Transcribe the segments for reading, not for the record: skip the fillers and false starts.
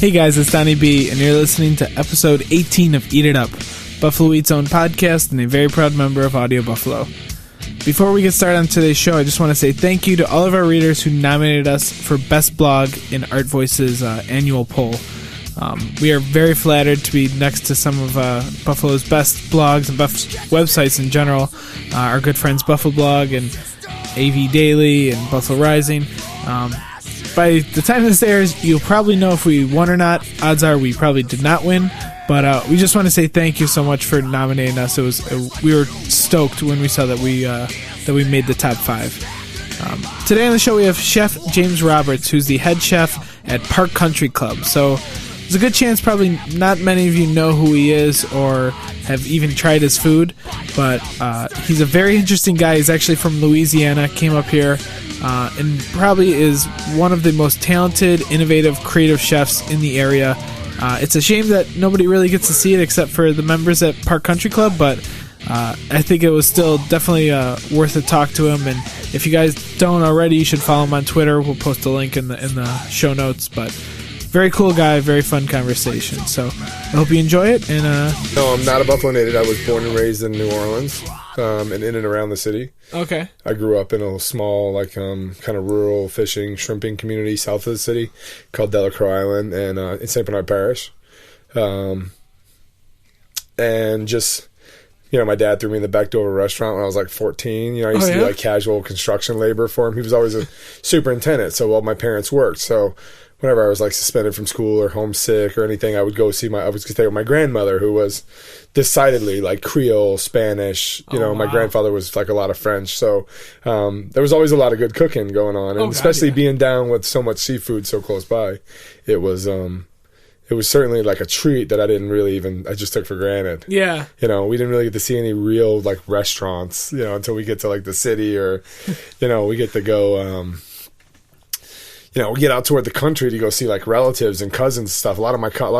Hey guys, it's Donnie B, and you're listening to episode 18 of Eat It Up, Buffalo Eats' own podcast and a very proud member of Audio Buffalo. Before we get started on today's show, I just want to say thank you to all of our readers who nominated us for Best Blog in Art Voice's annual poll. We are very flattered to be next to some of Buffalo's best blogs and websites in general. Our good friends Buffalo Blog and AV Daily and Buffalo Rising. By the time this airs, you'll probably know if we won or not. Odds are we probably did not win, but we just want to say thank you so much for nominating us. We were stoked when we saw that we made the top 5. Today on the show we have Chef James Roberts, who's the head chef at Park Country Club. So there's a good chance probably not many of you know who he is or have even tried his food, but he's a very interesting guy. He's actually from Louisiana, came up here, and probably is one of the most talented, innovative, creative chefs in the area. It's a shame that nobody really gets to see it except for the members at Park Country Club, but I think it was still definitely worth a talk to him. And if you guys don't already, you should follow him on Twitter. We'll post a link in the show notes. But very cool guy, very fun conversation. So I hope you enjoy it. And no, I'm not a Buffalo native. I was born and raised in New Orleans, and in and around the city. Okay. I grew up in a small, kind of rural fishing, shrimping community south of the city called Delacroix Island, and in St. Bernard Parish. And just, my dad threw me in the back door of a restaurant when I was 14. I used to do casual construction labor for him. He was always a superintendent, so my parents worked. So whenever I was suspended from school or homesick or anything, I would go stay with my grandmother, who was decidedly Creole, Spanish. My grandfather was a lot of French. So there was always a lot of good cooking going on, and especially being down with so much seafood so close by, it was certainly a treat that I didn't really I just took for granted. Yeah. We didn't really get to see any real restaurants, until we get to the city, or, we get to go, we get out toward the country to go see relatives and cousins and stuff. A lot of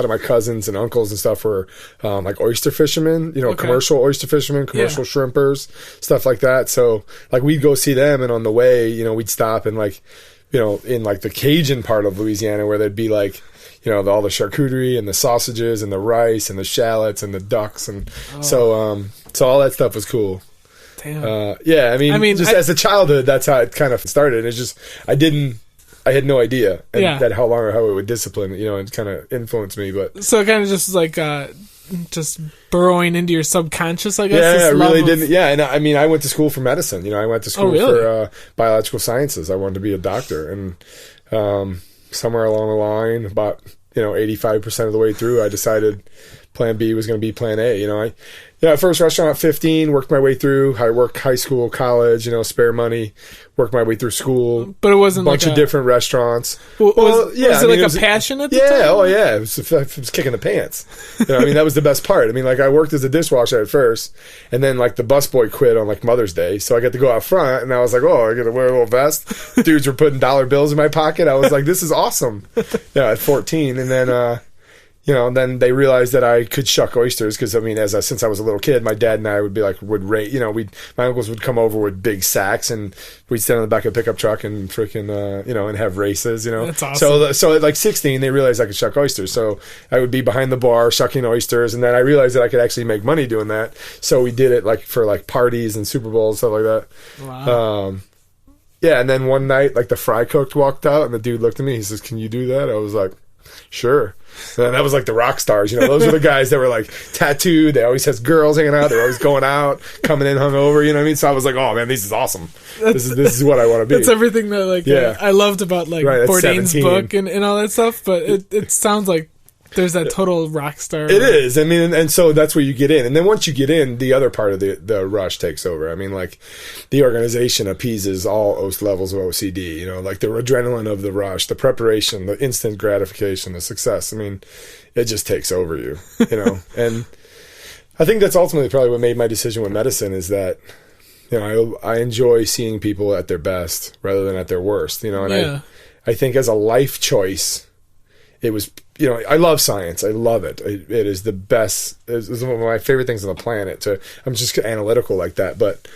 my cousins and uncles and stuff were oyster fishermen, commercial oyster fishermen, commercial shrimpers, stuff like that. So we'd go see them, and on the way, we'd stop in in the Cajun part of Louisiana, where there'd be all the charcuterie and the sausages and the rice and the shallots and the ducks, and so all that stuff was cool. Damn. As a childhood, that's how it kind of started. It's just I had no idea that how it would discipline, and kind of influence me. But so it kind of just just burrowing into your subconscious, I guess. Yeah, I really didn't. Yeah, and I went to school for medicine. I went to school for biological sciences. I wanted to be a doctor, and somewhere along the line, about 85% of the way through, I decided Plan B was going to be Plan A. First restaurant at 15, worked my way through. I worked high school, college, spare money, worked my way through school. But it wasn't a bunch of different restaurants. Was it a passion at the time? Oh yeah, it was kicking the pants. That was the best part. I worked as a dishwasher at first, and then the busboy quit on Mother's Day, so I got to go out front, and I was like, oh, I got to wear a little vest. Dudes were putting dollar bills in my pocket. I was like, this is awesome. At 14, and then. Then they realized that I could shuck oysters because, since I was a little kid, my dad and I would be my uncles would come over with big sacks, and we'd stand on the back of a pickup truck and freaking, and have races, That's awesome. So at 16, they realized I could shuck oysters. So I would be behind the bar shucking oysters, and then I realized that I could actually make money doing that. So we did it for parties and Super Bowls, stuff like that. Wow. And then one night, the fry cook walked out, and the dude looked at me. He says, "Can you do that?" I was like, "Sure." And that was the rock stars, those were the guys that were tattooed. They always has girls hanging out. They're always going out, coming in hungover. So I was like, oh man, this is awesome. This is what I want to be. That's everything that I loved about Bourdain's book and all that stuff. But it sounds like there's that total rock star. It is. and so that's where you get in. And then once you get in, the other part of the rush takes over. The organization appeases all levels of OCD, the adrenaline of the rush, the preparation, the instant gratification, the success. It just takes over you, And I think that's ultimately probably what made my decision with medicine is that, I enjoy seeing people at their best rather than at their worst, And I think as a life choice, it was, I love science. I love it. It is the best. It's one of my favorite things on the planet. I'm just analytical like that. But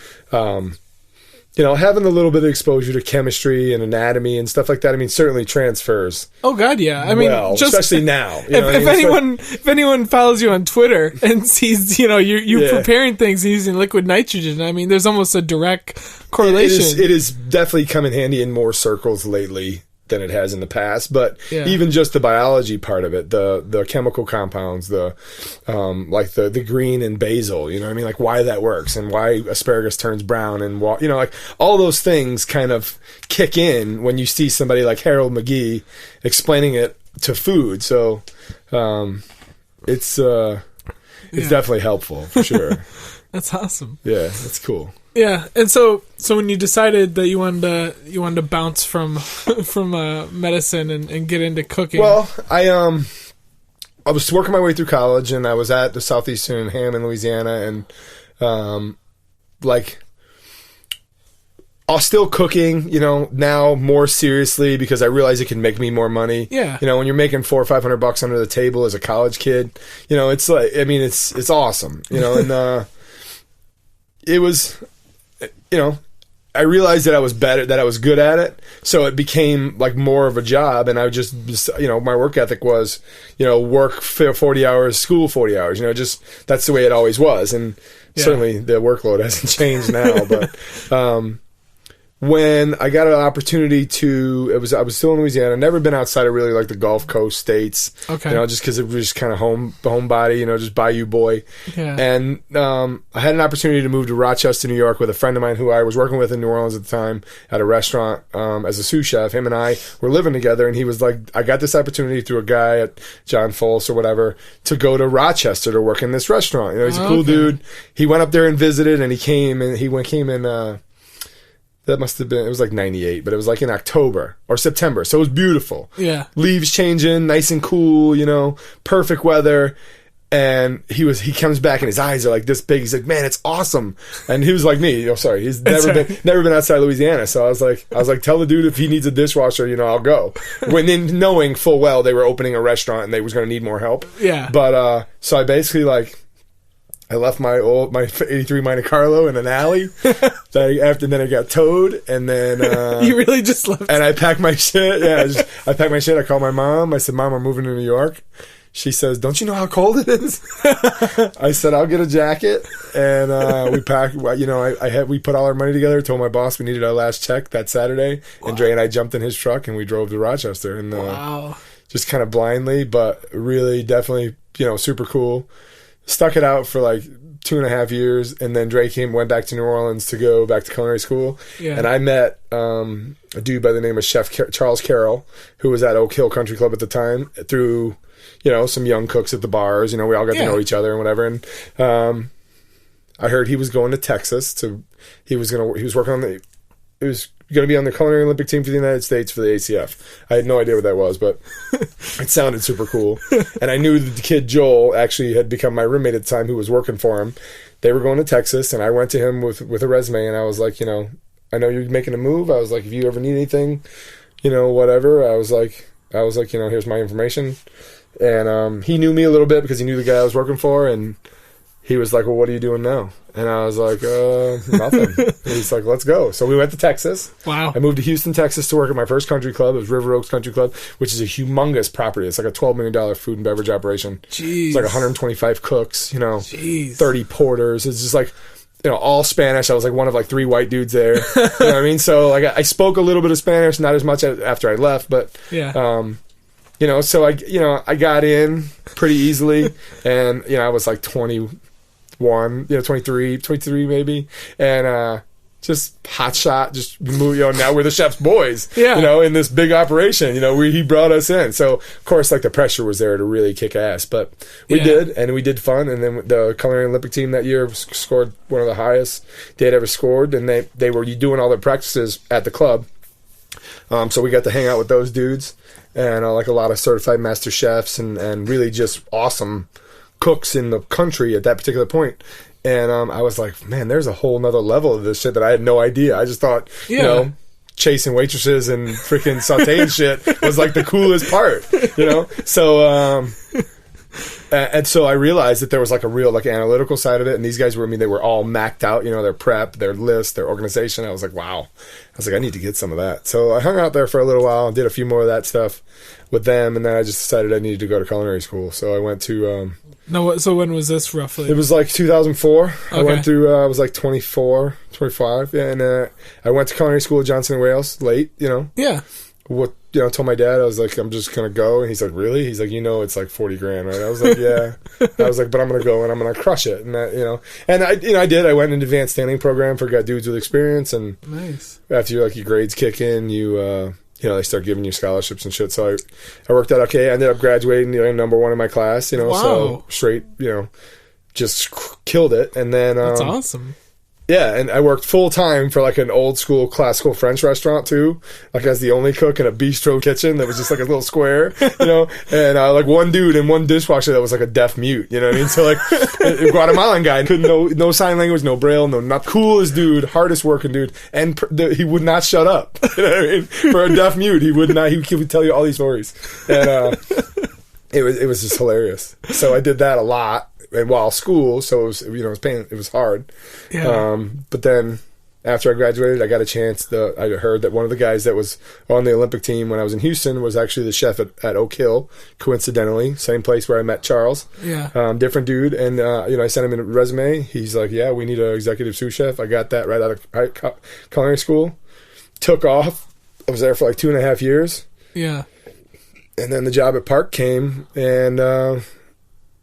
having a little bit of exposure to chemistry and anatomy and stuff like that, I mean, certainly transfers. Oh God, yeah. I mean, especially now. If anyone follows you on Twitter and sees, you're preparing things using liquid nitrogen, I mean, there's almost a direct correlation. It is definitely come in handy in more circles lately than it has in the past, but even just the biology part of it, the chemical compounds, like the green and basil, you know what I mean, like why that works and why asparagus turns brown and like all those things kind of kick in when you see somebody like Harold McGee explaining it to food. So it's definitely helpful for sure. That's awesome. Yeah, that's cool. Yeah, and so when you decided that you wanted to bounce from medicine and get into cooking, well, I was working my way through college, and I was at the Southeastern Hammond, Louisiana, and I was still cooking, now more seriously because I realize it can make me more money. Yeah, when you're making $400 or $500 under the table as a college kid, it's like, I mean, it's awesome, and it was. I realized that I was better, that I was good at it. So it became like more of a job. And I just, my work ethic was, work 40 hours, school 40 hours, that's the way it always was. And certainly the workload hasn't changed now, but, when I got an opportunity I was still in Louisiana, never been outside of really like the Gulf Coast states, okay. Just because it was just kind of homebody, just bayou boy. Yeah. And I had an opportunity to move to Rochester, New York with a friend of mine who I was working with in New Orleans at the time at a restaurant as a sous chef. Him and I were living together, and he was like, I got this opportunity through a guy at John Folse or whatever to go to Rochester to work in this restaurant. He's a cool dude. He went up there and visited, and he came in that must have been, it was like 98, but it was like in October or September. So it was beautiful. Yeah. Leaves changing, nice and cool, perfect weather. And he comes back and his eyes are like this big. He's like, man, it's awesome. And he was like me, he's never been outside Louisiana. So I was like, tell the dude if he needs a dishwasher, I'll go. When then knowing full well they were opening a restaurant and they was going to need more help. Yeah. But, so I basically I left my 83 Monte Carlo in an alley. Then it got towed, and then you really just left. And I packed my shit. Yeah, I packed my shit. I called my mom. I said, "Mom, I'm moving to New York." She says, "Don't you know how cold it is?" I said, "I'll get a jacket." And we packed. We put all our money together. Told my boss we needed our last check that Saturday, and Dre and I jumped in his truck and we drove to Rochester. And just kind of blindly, but really, definitely, super cool. Stuck it out for like 2.5 years, and then Dre went back to New Orleans to go back to culinary school. Yeah. And I met a dude by the name of Chef Charles Carroll, who was at Oak Hill Country Club at the time, through some young cooks at the bars. We all got to know each other and whatever. And I heard he was going to Texas he was going to be on the culinary Olympic team for the United States for the ACF. I had no idea what that was, but it sounded super cool. And I knew that the kid Joel actually had become my roommate at the time, who was working for him. They were going to Texas, and I went to him with a resume, and I was like, I know you're making a move. I was like, if you ever need anything, whatever. I was like, here's my information. And he knew me a little bit because he knew the guy I was working for, and he was like, well, what are you doing now? And I was like, nothing. And he's like, let's go. So we went to Texas. Wow. I moved to Houston, Texas to work at my first country club. It was River Oaks Country Club, which is a humongous property. It's like a $12 million food and beverage operation. Jeez. It's like 125 cooks, Jeez. 30 porters. It's just like, all Spanish. I was like one of like 3 white dudes there. You know what I mean? So like I spoke a little bit of Spanish, not as much after I left, but yeah. So I got in pretty easily, and I was like 21, 23 maybe, and just hot shot, just now we're the chef's boys, in this big operation, he brought us in. So of course, like the pressure was there to really kick ass, but we did, and we did fun. And then the culinary Olympic team that year scored one of the highest they had ever scored, and they were doing all their practices at the club. So we got to hang out with those dudes, and like a lot of certified master chefs and really just awesome cooks in the country at that particular point. And I was like, man, there's a whole nother level of this shit that I had no idea. I just thought, chasing waitresses and freaking sauteing shit was like the coolest part, So And so I realized that there was like a real like analytical side of it. And these guys were, I mean, they were all macked out, you know, their prep, their list, their organization. I was like, wow. I was like, I need to get some of that. So I hung out there for a little while and did a few more of that stuff with them. And then I just decided I needed to go to culinary school. So I went to... so when was this roughly? It was like 2004. Okay. I went through, I was like 25. Yeah, and I went to culinary school at Johnson & Wales late, you know. Yeah. Told my dad, I was like, I'm just going to go. And he's like, really? He's like, it's like 40 grand, right? I was like, yeah. I was like, but I'm going to go and I'm going to crush it. And that, and I did. I went into advanced standing program for got dudes with experience. And nice. After your grades kick in, they start giving you scholarships and shit. So I worked out okay. I ended up graduating, number one in my class, wow. So straight, just killed it. And then... That's awesome. Yeah, and I worked full-time for like an old school classical French restaurant too, like as the only cook in a bistro kitchen that was just like a little square, and like one dude and one dishwasher that was like a deaf mute, you know what I mean? So like a Guatemalan guy, couldn't no sign language, no braille, no not coolest dude, hardest working dude, and he would not shut up, you know what I mean? For a deaf mute, he would tell you all these stories, and it was just hilarious. So I did that a lot. And while school, so it was, it was pain. It was hard. Yeah. But then after I graduated, I got a chance. I heard that one of the guys that was on the Olympic team when I was in Houston was actually the chef at Oak Hill. Coincidentally, same place where I met Charles. Yeah. Different dude, and I sent him a resume. He's like, "Yeah, we need an executive sous chef." I got that right out of culinary school. Took off. I was there for like 2.5 years. Yeah. And then the job at Park came, and.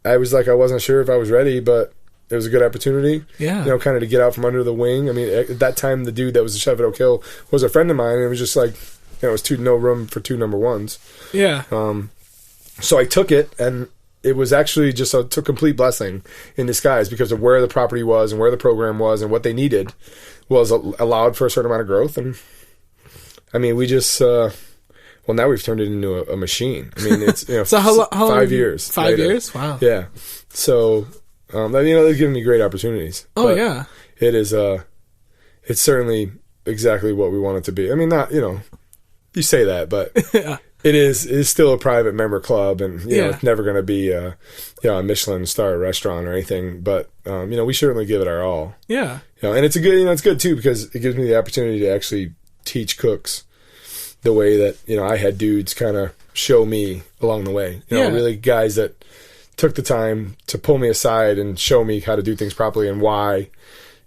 I was like, I wasn't sure if I was ready, but it was a good opportunity. Yeah. Kind of to get out from under the wing. I mean, at that time, the dude that was the chef at Oak Hill was a friend of mine, and it was just like, it was no room for two number ones. Yeah. So I took it, and it was actually just a complete blessing in disguise because of where the property was and where the program was and what they needed was allowed for a certain amount of growth. And I mean, we just... well, now we've turned it into a machine. I mean, it's so how 5 years. 5 later. years? Wow. Yeah. So, they've given me great opportunities. Oh yeah. It is. It's certainly exactly what we want it to be. I mean, not you say that, but yeah. It is still a private member club, and it's never going to be a Michelin star restaurant or anything. But we certainly give it our all. Yeah. And it's a good. It's good too because it gives me the opportunity to actually teach cooks the way that I had dudes kind of show me along the way. Really guys that took the time to pull me aside and show me how to do things properly and why.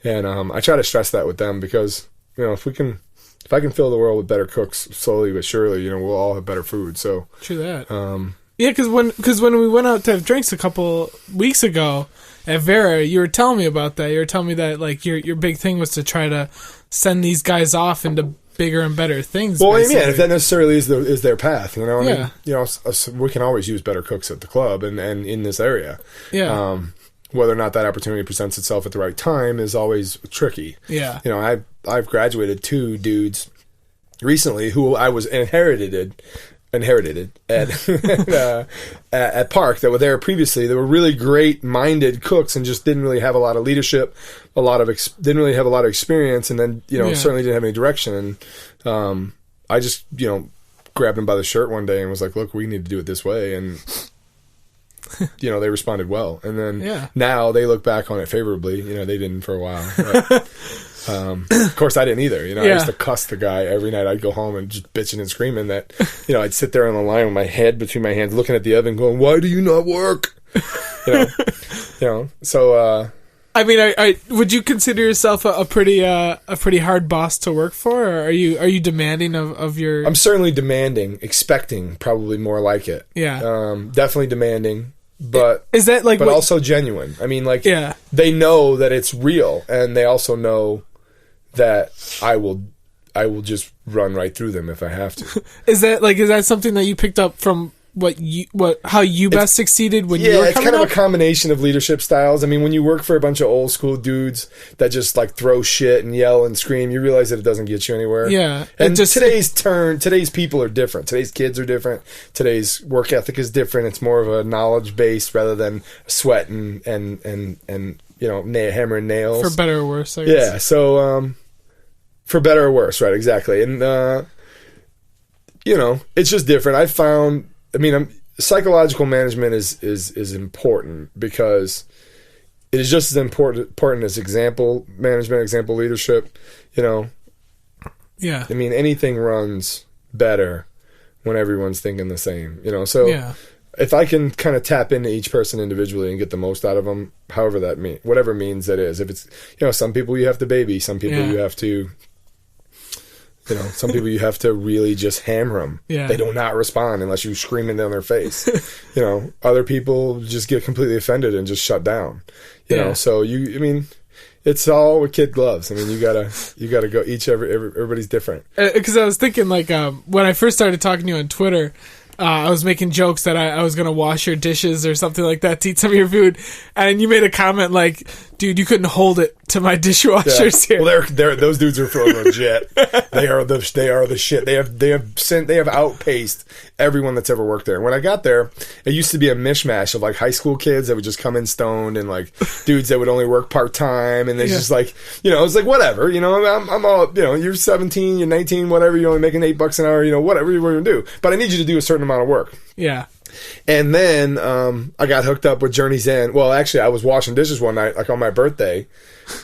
And I try to stress that with them because if I can fill the world with better cooks slowly but surely, we'll all have better food. So true that. Yeah, because when we went out to have drinks a couple weeks ago at Vera, you were telling me about that. You were telling me that like your big thing was to try to send these guys off into bigger and better things. Well, if that necessarily is their path, I mean, we can always use better cooks at the club and in this area. Yeah. Whether or not that opportunity presents itself at the right time is always tricky. Yeah. I've graduated 2 dudes recently who I was inherited at Park that were there previously. They were really great-minded cooks and just didn't really have a lot of leadership, didn't really have a lot of experience, and then certainly didn't have any direction. And I just grabbed them by the shirt one day and was like, "Look, we need to do it this way." And they responded well. And then now they look back on it favorably. They didn't for a while. But, of course, I didn't either. I used to cuss the guy every night. I'd go home and just bitching and screaming that, I'd sit there on the line with my head between my hands, looking at the oven, going, "Why do you not work?" So. I mean, would you consider yourself a pretty hard boss to work for, or are you demanding of your? I'm certainly demanding, expecting probably more like it. Yeah. Definitely demanding. But is that like? But also genuine. I mean, like, they know that it's real, and they also know that I will just run right through them if I have to. Is that something that you picked up from how you best succeeded when you were coming it's kind up? of a combination of leadership styles. I mean, when you work for a bunch of old school dudes that just like throw shit and yell and scream, you realize that it doesn't get you anywhere. Yeah. And today's people are different. Today's kids are different. Today's work ethic is different. It's more of a knowledge base rather than sweat and hammer and nails. For better or worse, I guess. Yeah. So, for better or worse, right? Exactly. And, it's just different. I found, psychological management is important because it is just as important as example management, example leadership. Yeah. I mean, anything runs better when everyone's thinking the same. So if I can kind of tap into each person individually and get the most out of them, however that means, whatever means that is. If it's some people you have to baby, some people you have to. Some people you have to really just hammer them. Yeah. They do not respond unless you scream it in their face. Other people just get completely offended and just shut down. So it's all with kid gloves. I mean, you gotta go. Everybody's different. Because I was thinking, like, when I first started talking to you on Twitter, I was making jokes that I was going to wash your dishes or something like that to eat some of your food. And you made a comment like, dude, you couldn't hold it to my dishwashers here. Well, those dudes are feeling legit. They are the shit. They have outpaced everyone that's ever worked there. When I got there, it used to be a mishmash of like high school kids that would just come in stoned and like dudes that would only work part-time. And they just like, it's like, whatever, I'm all, you're 17, you're 19, whatever, you're only making $8 an hour, whatever you're going to do. But I need you to do a certain amount of work. Yeah. And then I got hooked up with Journey's End. Well, actually, I was washing dishes one night, like on my birthday,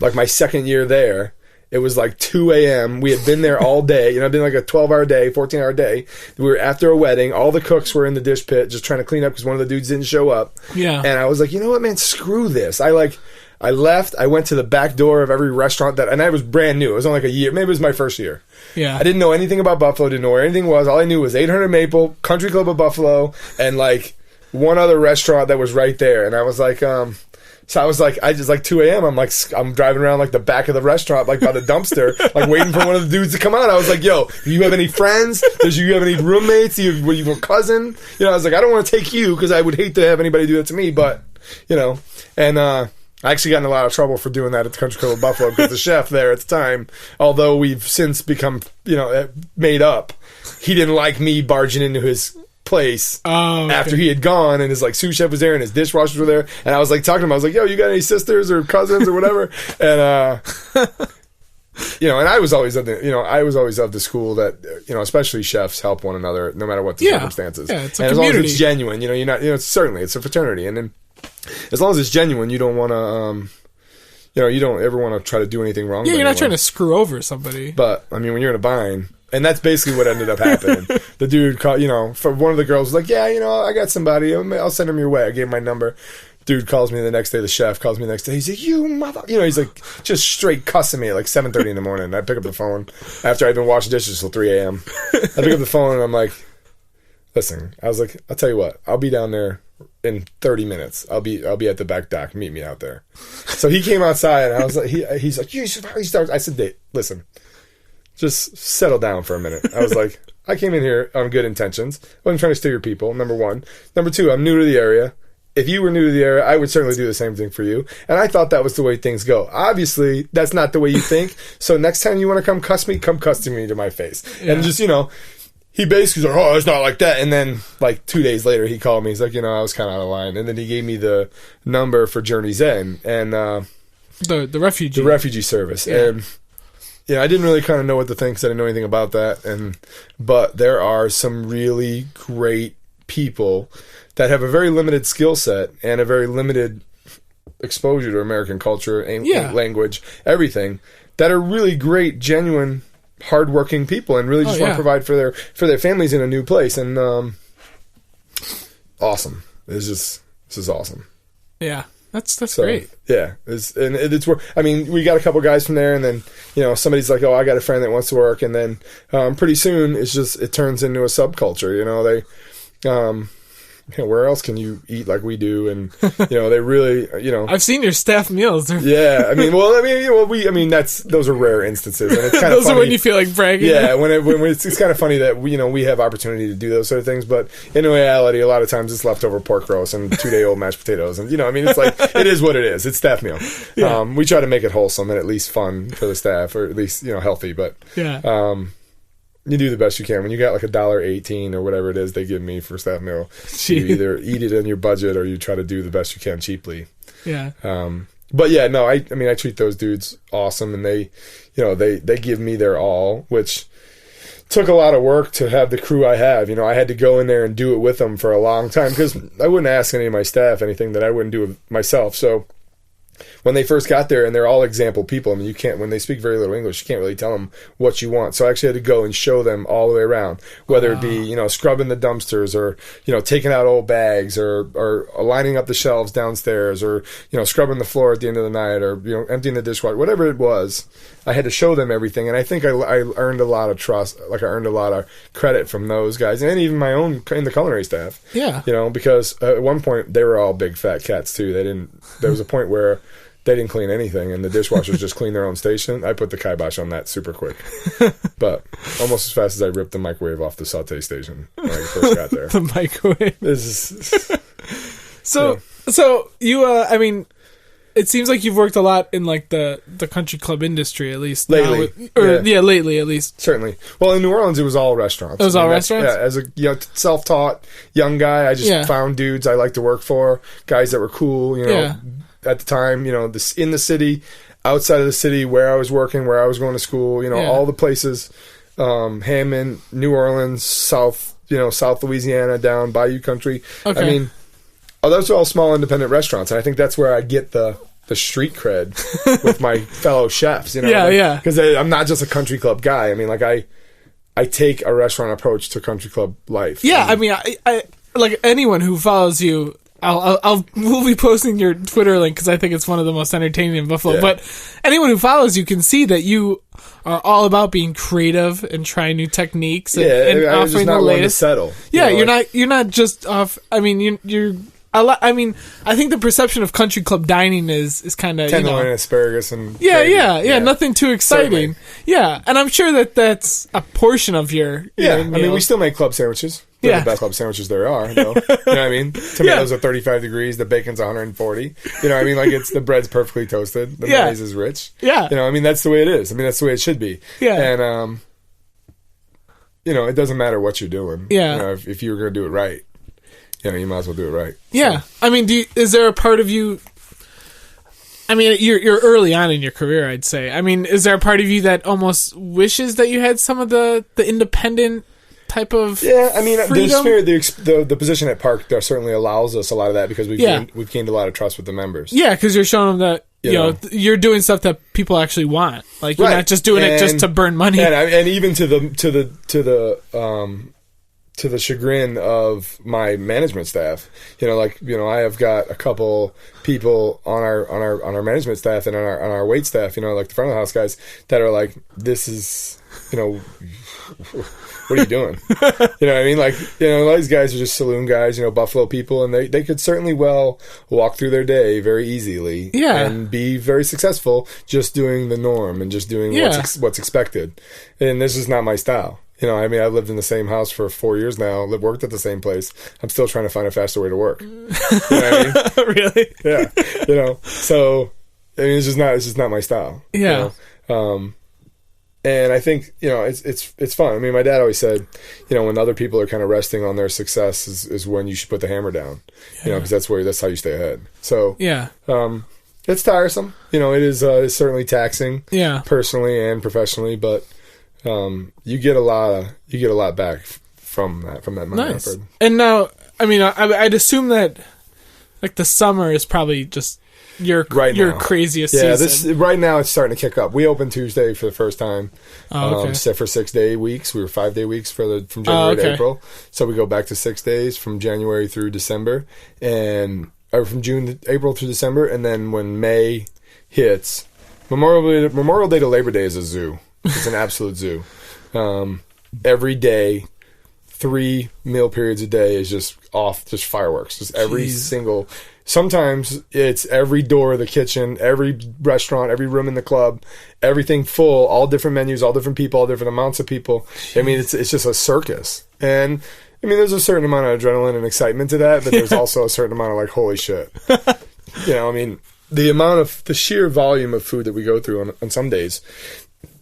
like my second year there. It was like 2 a.m. We had been there all day. It'd been like a 12-hour day, 14-hour day. We were after a wedding. All the cooks were in the dish pit just trying to clean up because one of the dudes didn't show up. Yeah. And I was like, you know what, man? Screw this. I left. I went to the back door of every restaurant and I was brand new. It was only like a year. Maybe it was my first year. Yeah. I didn't know anything about Buffalo. Didn't know where anything was. All I knew was 800 Maple, Country Club of Buffalo, and like one other restaurant that was right there. And I was like, I just like 2 a.m. I'm driving around like the back of the restaurant, like by the dumpster, like waiting for one of the dudes to come out. I was like, yo, do you have any friends? Do you have any roommates? Do you have a cousin? I was like, I don't want to take you because I would hate to have anybody do that to me, but, and, I actually got in a lot of trouble for doing that at the Country Club of Buffalo because the chef there at the time, although we've since become, made up, he didn't like me barging into his place after he had gone, and his like sous chef was there and his dishwashers were there, and I was like talking to him, I was like, yo, you got any sisters or cousins or whatever? And and I was always of the school that especially chefs help one another no matter what the circumstances. Yeah, it's a and community. as long as it's genuine, you're not, certainly it's a fraternity, and then as long as it's genuine, you don't want to you don't ever want to try to do anything wrong. Yeah, you're not trying to screw over somebody. But I mean, when you're in a bind. And that's basically what ended up happening. The dude called, for one of the girls was like, yeah, I got somebody. I'll send him your way. I gave him my number. Dude calls me the next day. The chef calls me the next day. He's like, you mother... he's like just straight cussing me at like 7:30 in the morning. I pick up the phone after I'd been washing dishes till 3 a.m. I pick up the phone and I'm like, listen, I was like, I'll tell you what. I'll be down there in 30 minutes. I'll be at the back dock. Meet me out there. So he came outside and I was like, he's like, you should probably start. I said, Dave, listen. Just settle down for a minute. I was like, I came in here on good intentions. I wasn't trying to steer your people, number one. Number two, I'm new to the area. If you were new to the area, I would certainly do the same thing for you. And I thought that was the way things go. Obviously, that's not the way you think. So next time you want to come cuss me to my face. Yeah. And just, he basically was like, oh, it's not like that. And then, like, 2 days later, he called me. He's like, I was kind of out of line. And then he gave me the number for Journey's End. And the refugee. The refugee service. Yeah. And I didn't really kind of know what to think because I didn't know anything about that. But there are some really great people that have a very limited skill set and a very limited exposure to American culture and language, everything, that are really great, genuine, hardworking people and really just want to provide for their families in a new place. And awesome. This is awesome. Yeah. That's great. Yeah, it's I mean, we got a couple guys from there, and then somebody's like, "Oh, I got a friend that wants to work," and then pretty soon it turns into a subculture. They where else can you eat like we do? And they really I've seen your staff meals. Yeah, I mean, those are rare instances, and it's kind of those are when you feel like bragging. Yeah, when it's kind of funny that we have opportunity to do those sort of things, but in reality, a lot of times it's leftover pork roast and 2-day-old mashed potatoes, and it's like it is what it is. It's staff meal. Yeah. We try to make it wholesome and at least fun for the staff, or at least healthy. But you do the best you can. When you got like $1.18 or whatever it is they give me for staff meal, you either eat it in your budget or you try to do the best you can cheaply. Yeah. But yeah, no, I treat those dudes awesome, and they give me their all, which took a lot of work to have the crew I have. You know, I had to go in there and do it with them for a long time because I wouldn't ask any of my staff anything that I wouldn't do myself. So when they first got there, and they're all example people, I mean, you can't, when they speak very little English, you can't really tell them what you want. So I actually had to go and show them all the way around, whether it be, you know, scrubbing the dumpsters or, you know, taking out old bags or lining up the shelves downstairs or, you know, scrubbing the floor at the end of the night or, you know, emptying the dishwasher, whatever it was. I had to show them everything. And I think I earned a lot of trust, like I earned a lot of credit from those guys and even my own in the culinary staff. Yeah. You know, because at one point they were all big fat cats too. There was a point where they didn't clean anything, and the dishwashers just cleaned their own station. I put the kibosh on that super quick. But almost as fast as I ripped the microwave off the saute station when I first got there. The microwave. So you, I mean, it seems like you've worked a lot in, like, the country club industry, at least. Lately. Lately, at least. Certainly. Well, in New Orleans, it was all restaurants. It was all restaurants? Yeah, as a self-taught young guy, I just found dudes I liked to work for, guys that were cool, you know, at the time, you know, in the city, outside of the city, where I was working, where I was going to school, you know, all the places, Hammond, New Orleans, South Louisiana, down Bayou Country. Okay. I mean, those are all small independent restaurants, and I think that's where I get the street cred with my fellow chefs, you know? Because I'm not just a country club guy. I mean, like, I take a restaurant approach to country club life. Yeah, I mean, I like anyone who follows you, we'll be posting your Twitter link because I think it's one of the most entertaining in Buffalo. Yeah. But anyone who follows you can see that you are all about being creative and trying new techniques and offering the latest. One to settle. Yeah, you know, you're not just off. I mean, you're. I mean, I think the perception of country club dining is kind of tenderloin and asparagus and nothing too exciting. Certainly. Yeah, and I'm sure that's a portion of your I mean, we still make club sandwiches. They're the best club sandwiches there are, though. You know what I mean? Tomatoes are 35 degrees, the bacon's 140. You know what I mean? Like, the bread's perfectly toasted, the mayonnaise is rich. Yeah. You know, I mean, that's the way it is. I mean, that's the way it should be. Yeah. And, you know, it doesn't matter what you're doing. Yeah. You know, if you're going to do it right, you know, you might as well do it right. Yeah. So. I mean, is there a part of you... I mean, you're early on in your career, I'd say. I mean, is there a part of you that almost wishes that you had some of the independent type of I mean, freedom? the spirit, the position at Park certainly allows us a lot of that because we've gained a lot of trust with the members. Yeah, because you're showing them that you know you're doing stuff that people actually want. Like you're not just doing it just to burn money. And even to the chagrin of my management staff, you know, like, you know, I have got a couple people on our management staff and on our wait staff, you know, like the front of the house guys that are like, this is, you know, what are you doing? You know what I mean? Like, you know, a lot of these guys are just saloon guys, you know, Buffalo people, and they could certainly well walk through their day very easily and be very successful just doing the norm and just doing what's expected. And this is not my style. You know, I mean, I've lived in the same house for 4 years now, worked at the same place. I'm still trying to find a faster way to work. You know what I mean? Really? Yeah. You know, so, I mean, it's just not my style. Yeah. You know? And I think, you know, it's fun. I mean, my dad always said, you know, when other people are kind of resting on their success is when you should put the hammer down, you know, because that's how you stay ahead. So, it's tiresome. You know, it's certainly taxing, personally and professionally, but you get a lot back from that money. Nice. Effort. And now, I mean, I'd assume that like the summer is probably just your craziest season. Right now it's starting to kick up. We opened Tuesday for the first time. For 6 day weeks. We were 5 day weeks from January to April. So we go back to 6 days from January through December, or from June to April through December, and then when May hits, Memorial Day to Labor Day is a zoo. It's an absolute zoo. Every day, 3 meal periods a day is just fireworks. Just every single. Sometimes it's every door of the kitchen, every restaurant, every room in the club, everything full, all different menus, all different people, all different amounts of people. I mean, it's just a circus. And I mean, there's a certain amount of adrenaline and excitement to that, but there's also a certain amount of like, holy shit. You know, I mean, the sheer volume of food that we go through on some days.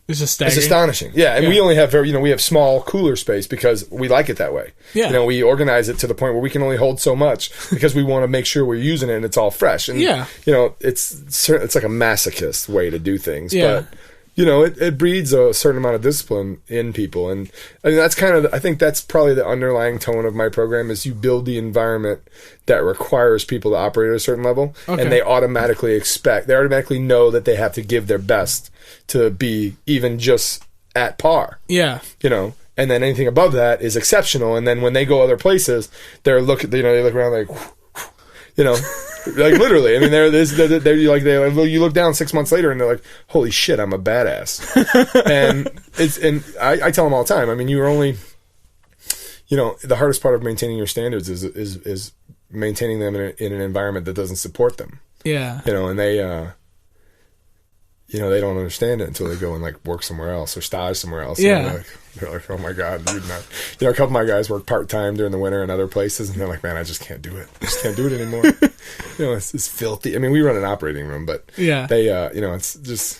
It's astonishing. Yeah, and we only have we have small cooler space because we like it that way. Yeah. You know, we organize it to the point where we can only hold so much because we want to make sure we're using it and it's all fresh. And you know, it's like a masochist way to do things. Yeah. it breeds a certain amount of discipline in people. And I mean, I think that's probably the underlying tone of my program is you build the environment that requires people to operate at a certain level. Okay. And they automatically know that they have to give their best to be even just at par. Yeah. And then anything above that is exceptional. And then when they go other places, they look around like, like literally. I mean, you look down 6 months later and they're like, holy shit, I'm a badass. and I tell them all the time. I mean, you're only, the hardest part of maintaining your standards is maintaining them in an environment that doesn't support them. Yeah. And they, they don't understand it until they go and like work somewhere else or stage somewhere else. Yeah. They're like, oh my God, dude, not. A couple of my guys work part-time during the winter in other places, and they're like, man, I just can't do it. I just can't do it anymore. It's filthy. I mean, we run an operating room, but yeah, they, it's just,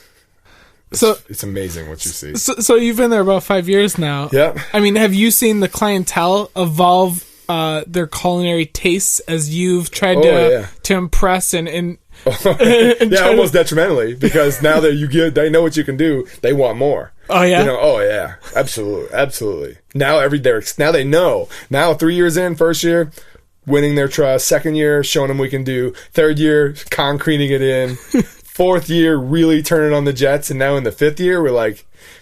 it's amazing what you see. So you've been there about 5 years now. Yeah. I mean, have you seen the clientele evolve their culinary tastes as you've tried to impress and almost detrimentally, because now that they know what you can do, they want more. Oh yeah. Absolutely. Now they know. Now 3 years in, first year, winning their trust. Second year, showing them we can do. Third year, concreting it in. Fourth year, really turning on the jets. And now in the fifth year,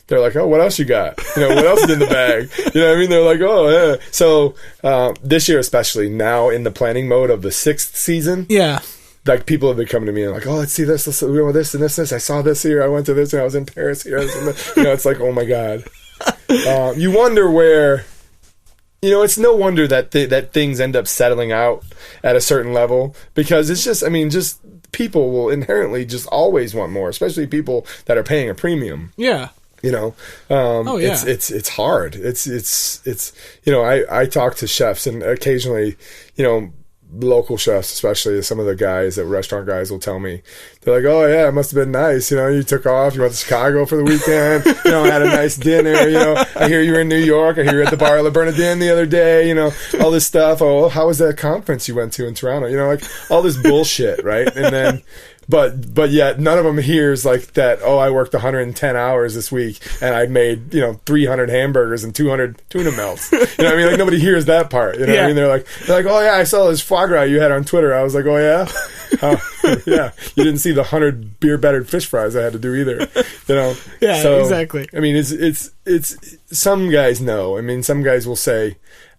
they're like, oh, what else you got? What else is in the bag? You know what I mean? They're like, oh, yeah. So this year especially, now in the planning mode of the sixth season. Yeah. Like, people have been coming to me and like, oh, let's see this, let's go this and this. I saw this here, I went to this, and I was in Paris here. It's like, oh my God. You wonder where, it's no wonder that that things end up settling out at a certain level, because it's just, people will inherently just always want more, especially people that are paying a premium. Yeah. It's hard. It's I talk to chefs, and occasionally, local chefs, especially some of the guys, that restaurant guys will tell me, they're like, oh yeah, it must have been nice. You took off, you went to Chicago for the weekend, had a nice dinner. I hear you were in New York. I hear you at the bar at La Bernardin the other day, all this stuff. Oh, how was that conference you went to in Toronto? Like all this bullshit, right? And then, but yet none of them hears like that, oh, I worked 110 hours this week and I made, 300 hamburgers and 200 tuna melts. Like nobody hears that part. What I mean? They're like, oh yeah, I saw this foie gras you had on Twitter. I was like, oh yeah? Yeah. You didn't see the 100 beer battered fish fries I had to do either. Yeah, so, exactly. I mean, it's some guys know. Some guys will say,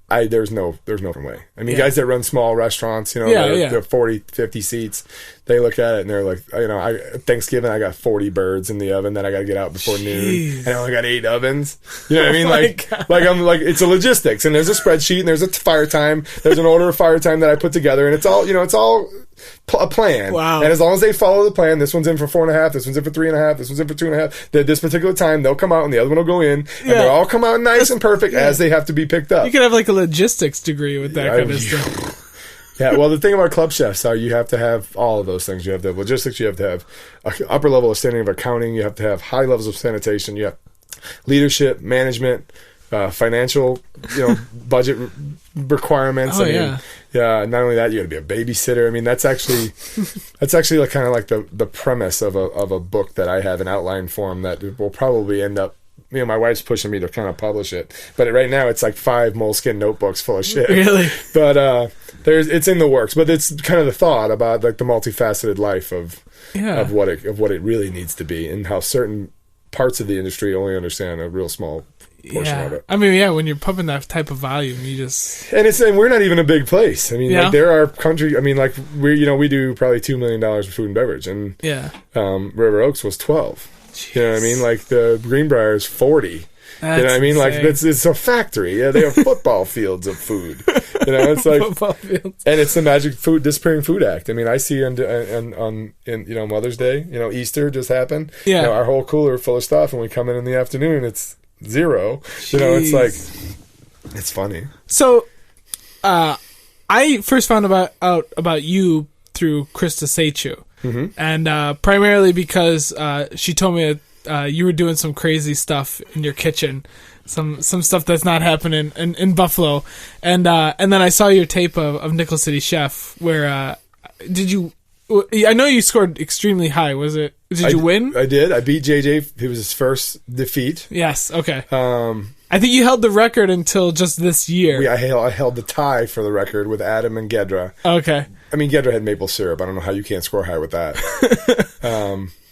there's no different way. Guys that run small restaurants, they're 40, 50 seats, they look at it and they're like, Thanksgiving, I got 40 birds in the oven that I got to get out before noon, and I only got 8 ovens. You know what I mean? Like it's a logistics, and there's a spreadsheet, and there's a fire time, there's an order of fire time that I put together, and it's all, it's all a plan. Wow. And as long as they follow the plan, this one's in for 4.5, this one's in for 3.5, this one's in for 2.5. At this particular time, they'll come out and the other one will go in, and they'll all come out nice and perfect as they have to be picked up. You could have like a logistics degree with that kind of stuff. Yeah, well, the thing about club chefs are you have to have all of those things. You have to have logistics, you have to have an upper level of standing of accounting, you have to have high levels of sanitation, you have leadership, management, financial, budget requirements. Yeah, not only that, you got to be a babysitter. That's actually like kind of like the premise of a book that I have in outline form that will probably end up. My wife's pushing me to kind of publish it, but right now it's like 5 moleskin notebooks full of shit. Really? But it's in the works. But it's kind of the thought about like the multifaceted life of what it really needs to be, and how certain parts of the industry only understand a real small portion of it. When you're pumping that type of volume, you just and we're not even a big place. Like there are country. Like we do probably $2 million for food and beverage, and River Oaks was 12. Jeez. You know what I mean? Like the Greenbrier is 40. That's you know what I mean? insane. Like it's a factory. Yeah, they have football fields of food. It's like football fields. And it's the Magic Food Disappearing Food Act. I see on Mother's Day, Easter just happened. Yeah. Our whole cooler full of stuff, and we come in the afternoon, it's zero. Jeez. It's like it's funny. So, I first found out about you through Christa Seychew. Mm-hmm. And primarily because she told me you were doing some crazy stuff in your kitchen, some stuff that's not happening in Buffalo, and then I saw your tape of Nickel City Chef where did you? I know you scored extremely high. Was it Did you win? I did. I beat JJ. It was his first defeat. Yes. Okay. I think you held the record until just this year. I held the tie for the record with Adam and Gedra. Okay. I mean, Gedra had maple syrup. I don't know how you can't score high with that.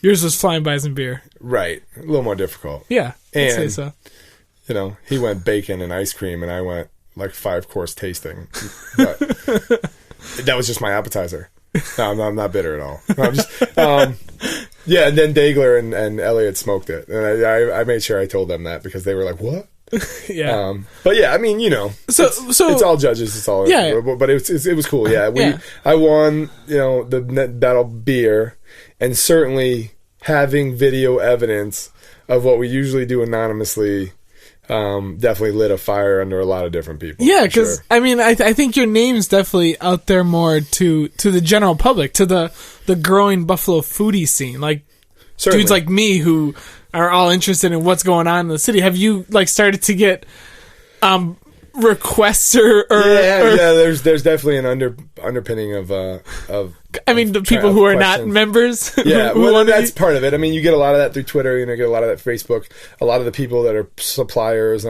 Yours was flying by some beer. Right. A little more difficult. Yeah. I'd say And, so. He went bacon and ice cream, and I went like 5-course tasting. But that was just my appetizer. No, I'm not bitter at all. No, I'm just, and then Dagler and Elliot smoked it. And I made sure I told them that because they were like, what? Yeah. But yeah, I mean, so it's all judges. It's all, but it was cool. Yeah. I won, the net battle beer, and certainly having video evidence of what we usually do anonymously, definitely lit a fire under a lot of different people. Yeah, because sure. I mean, I think your name's definitely out there more to the general public, to the growing Buffalo foodie scene, like certainly. Dudes like me who are all interested in what's going on in the city. Have you started to get requests or there's definitely an underpinning of I mean, the people who are not members. Yeah, well, that's part of it. I mean, you get a lot of that through Twitter. You get a lot of that Facebook. A lot of the people that are suppliers.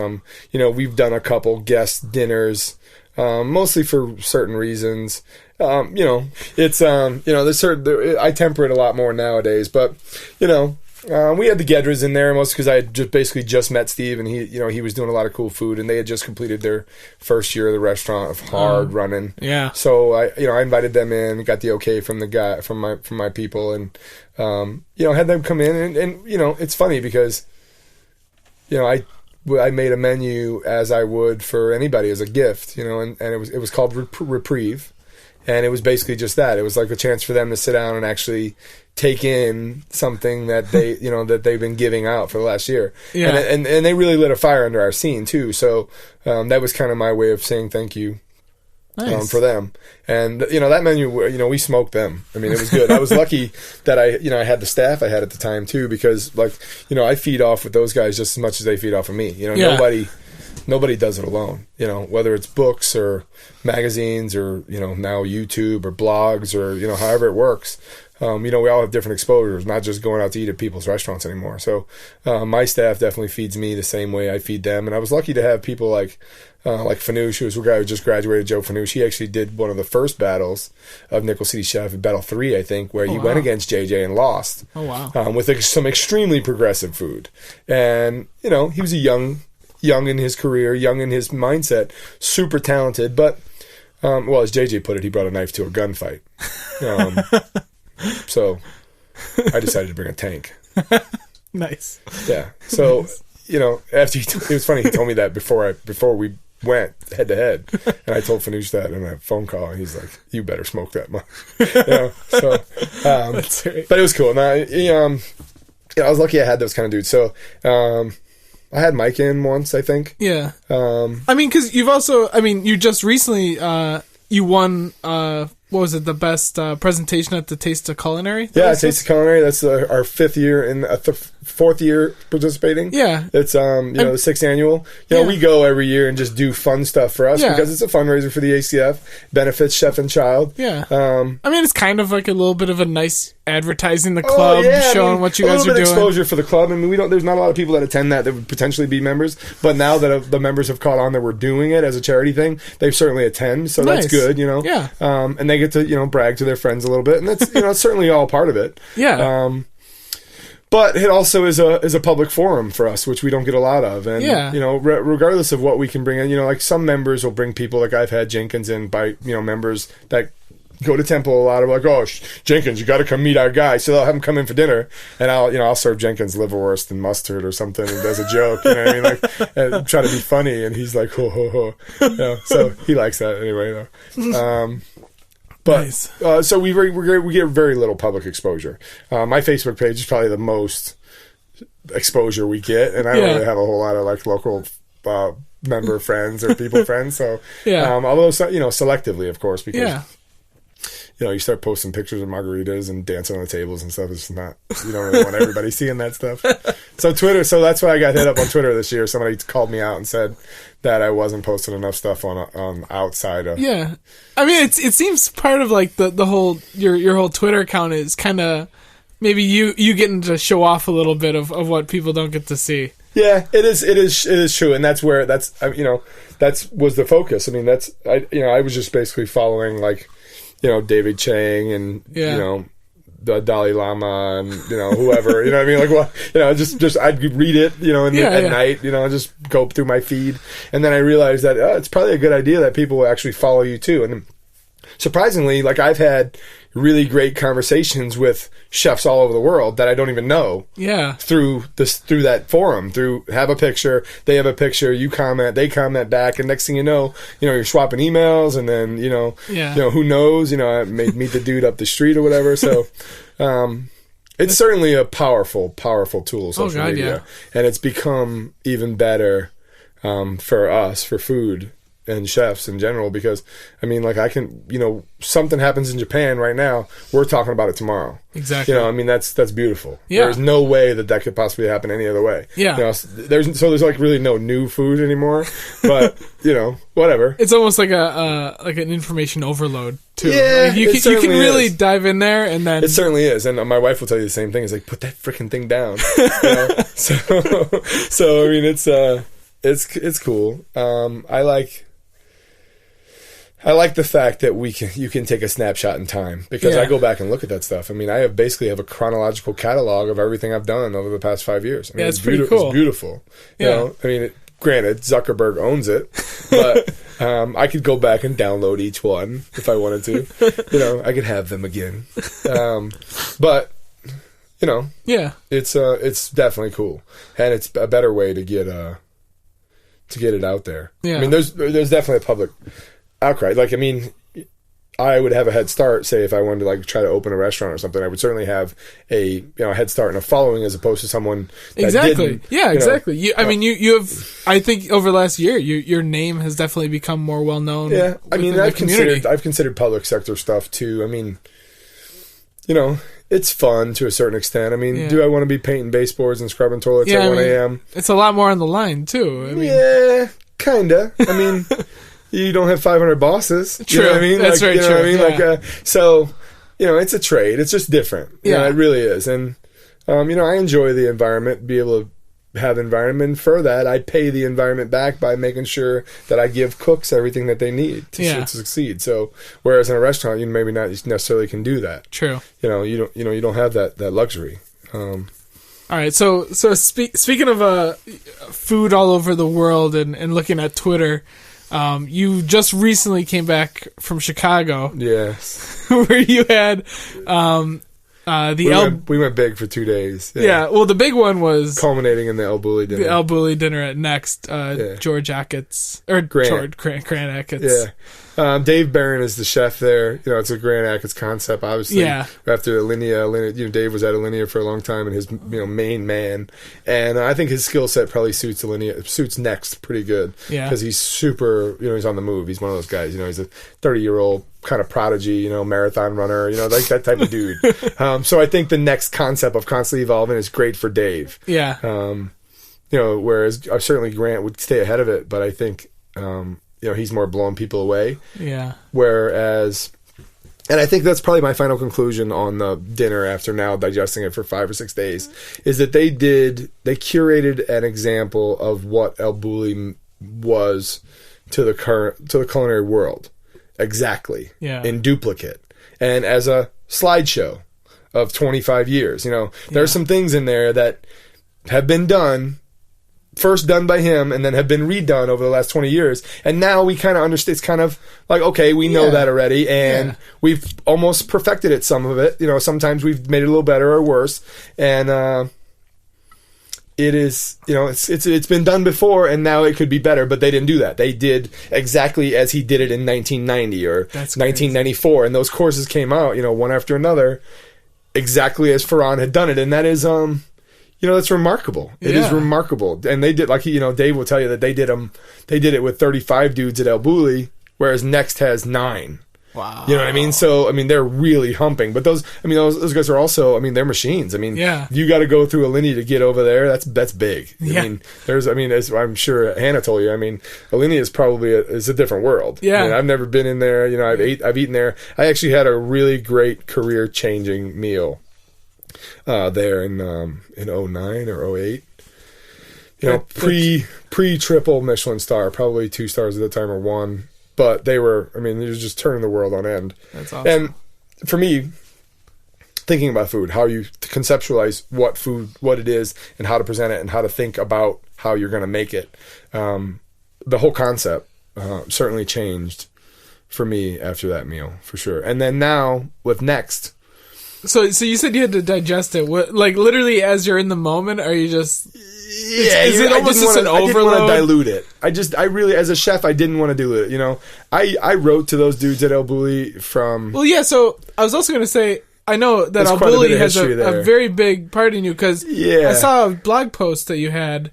We've done a couple guest dinners, mostly for certain reasons. It's there's certain. I temper it a lot more nowadays, but we had the Gedras in there mostly because I had just met Steve, and he was doing a lot of cool food, and they had just completed their first year of the restaurant of hard running. Yeah. So I invited them in, got the okay from the guy from my people, and had them come in, and it's funny because I made a menu as I would for anybody as a gift, and it was called Reprieve, and it was basically just that. It was like a chance for them to sit down and actually take in something that they that they've been giving out for the last year. Yeah. And they really lit a fire under our scene too. So that was kind of my way of saying thank you. Nice. For them. And that menu, we smoked them. I mean, it was good. I was lucky that I had the staff I had at the time too, because I feed off with those guys just as much as they feed off of me. Nobody does it alone. Whether it's books or magazines or now YouTube or blogs or however it works. We all have different exposures, not just going out to eat at people's restaurants anymore. So my staff definitely feeds me the same way I feed them. And I was lucky to have people like Fanoush, who was a guy who just graduated, Joe Fanoush. He actually did one of the first battles of Nickel City Chef, Battle 3, I think, where he went against JJ and lost. Oh, wow. With some extremely progressive food. And, he was young in his career, young in his mindset, super talented. But, as JJ put it, he brought a knife to a gunfight. So I decided to bring a tank. Nice. Yeah. So, after it was funny, he told me that before we went head to head, and I told Fanoush that in a phone call, and he's like, "You better smoke that much." So, that's great. But it was cool. And I was lucky I had those kind of dudes. So, I had Mike in once, I think. Yeah. I mean, because you've also, you just recently, you won, what was it, the best presentation at the Taste of Culinary? Yeah, Taste of Culinary. That's our fifth year and fourth year participating. Yeah. It's, the sixth annual. We go every year and just do fun stuff for us because it's a fundraiser for the ACF, benefits Chef and Child. Yeah. It's kind of like a little bit of a nice advertising the club, showing what you guys are doing. Exposure for the club. there's not a lot of people that attend that would potentially be members, but now that the members have caught on that we're doing it as a charity thing, they certainly attend, so that's good, Yeah. And they get to, brag to their friends a little bit, and that's, it's certainly all part of it. Yeah. But it also is a public forum for us, which we don't get a lot of. And, regardless of what we can bring in, like some members will bring people, like I've had Jenkins in by, members that go to Temple a lot of like, oh, Jenkins, you got to come meet our guy. So they'll have him come in for dinner, and I'll serve Jenkins liverwurst and mustard or something as a joke, and try to be funny. And he's like, ho, ho, ho. So he likes that anyway, But nice. So we get very little public exposure. My Facebook page is probably the most exposure we get, and I don't really have a whole lot of local member friends or people friends. So although selectively, of course, because you start posting pictures of margaritas and dancing on the tables and stuff. It's not, you don't really want everybody seeing that stuff. So Twitter, that's why I got hit up on Twitter this year. Somebody called me out and said that I wasn't posting enough stuff on outside of. Yeah. It seems part of the whole, your whole Twitter account is kind of maybe you getting to show off a little bit of what people don't get to see. Yeah, it is true, and that's where that was the focus. I mean, I was just basically following David Chang and the Dalai Lama and whoever, you know what I mean, just I'd read it at night, just go through my feed, and then I realized that it's probably a good idea that people will actually follow you too. And surprisingly, I've had really great conversations with chefs all over the world that I don't even know. Yeah. Through that forum, have a picture, they have a picture, you comment, they comment back, and next thing you know, you're swapping emails, and then who knows, I may meet the dude up the street or whatever. So, it's certainly a powerful tool, social media, and it's become even better for us, for food and chefs in general, because I can, something happens in Japan right now, we're talking about it tomorrow. Exactly. That's beautiful. Yeah. There's no way that could possibly happen any other way. Yeah. There's really no new food anymore, but whatever. It's almost like an information overload too. Yeah. You can really dive in there, and then it certainly is. And my wife will tell you the same thing. It's put that freaking thing down. So it's cool. I like the fact that you can take a snapshot in time, because I go back and look at that stuff. I basically have a chronological catalog of everything I've done over the past 5 years. It's pretty cool. It's beautiful. Yeah. Granted, Zuckerberg owns it, but I could go back and download each one if I wanted to. I could have them again. But it's definitely cool, and it's a better way to get it out there. Yeah. There's definitely a public outcry. I would have a head start, say, if I wanted to try to open a restaurant or something. I would certainly have a head start and a following, as opposed to someone that exactly. Yeah, exactly. You have. I think over the last year, your name has definitely become more well known. Yeah, I've considered public sector stuff too. It's fun to a certain extent. Do I want to be painting baseboards and scrubbing toilets at 1 a.m.? It's a lot more on the line too. Yeah, kinda. You don't have 500 bosses. True. You know what I mean? That's very true. So, it's a trade. It's just different. Yeah. It really is. And, I enjoy the environment, be able to have environment. For that, I pay the environment back by making sure that I give cooks everything that they need to succeed. So, whereas in a restaurant, you maybe not necessarily can do that. True. You don't have that luxury. All right. So speaking of food all over the world and looking at Twitter, you just recently came back from Chicago. Yes. Where you had we went big for 2 days. Yeah. Well, the big one was culminating in the elBulli dinner. The elBulli dinner at Next. George Achatz, or Grant Achatz. Yeah. Dave Barron is the chef there. It's a Grant Achatz concept, obviously. Yeah. After Alinea, Dave was at Alinea for a long time, and his main man. And I think his skill set probably suits Next pretty good. Yeah. Because he's super, he's on the move. He's one of those guys. He's a 30-year-old kind of prodigy, marathon runner, that type of dude. So I think the Next concept of constantly evolving is great for Dave. Yeah. Whereas certainly Grant would stay ahead of it, but I think he's more blowing people away. Yeah. Whereas, and I think that's probably my final conclusion on the dinner after now digesting it for 5 or 6 days, is that they curated an example of what elBulli was to the culinary world. Exactly. Yeah. In duplicate. And as a slideshow of 25 years, there are some things in there that have been first done by him, and then have been redone over the last 20 years. And now we kind of understand. It's kind of okay, we know that already, and we've almost perfected it, some of it. Sometimes we've made it a little better or worse. And it is, it's been done before, and now it could be better, but they didn't do that. They did exactly as he did it in 1990 or 1994, and those courses came out, one after another, exactly as Ferran had done it, and that is, that's remarkable. It is remarkable, and they did, Dave will tell you that they did it with 35 dudes at elBulli, whereas Next has 9. Wow. You know what I mean? So, they're really humping. But those guys are also, they're machines. You got to go through Alinea to get over there. That's big. Yeah. As I'm sure Hannah told you, Alinea is probably a different world. Yeah. I've never been in there. I've eaten there. I actually had a really great career-changing meal there in '09 or '08. You know, pre-triple Michelin star, probably 2 stars at the time or 1. But they were, I mean, they were just turning the world on end. That's awesome. And for me, thinking about food, how you conceptualize what it is, and how to present it, and how to think about how you're going to make it. The whole concept certainly changed for me after that meal, for sure. And then now with Next. So you said you had to digest it. What, like literally as you're in the moment, are you just... Yeah, is it almost just an overload? I didn't want to dilute it. I really, as a chef, I didn't want to dilute it. You know, I wrote to those dudes at elBulli from... Well, yeah, so I was also going to say, I know that elBulli has a very big part in you, because I saw a blog post that you had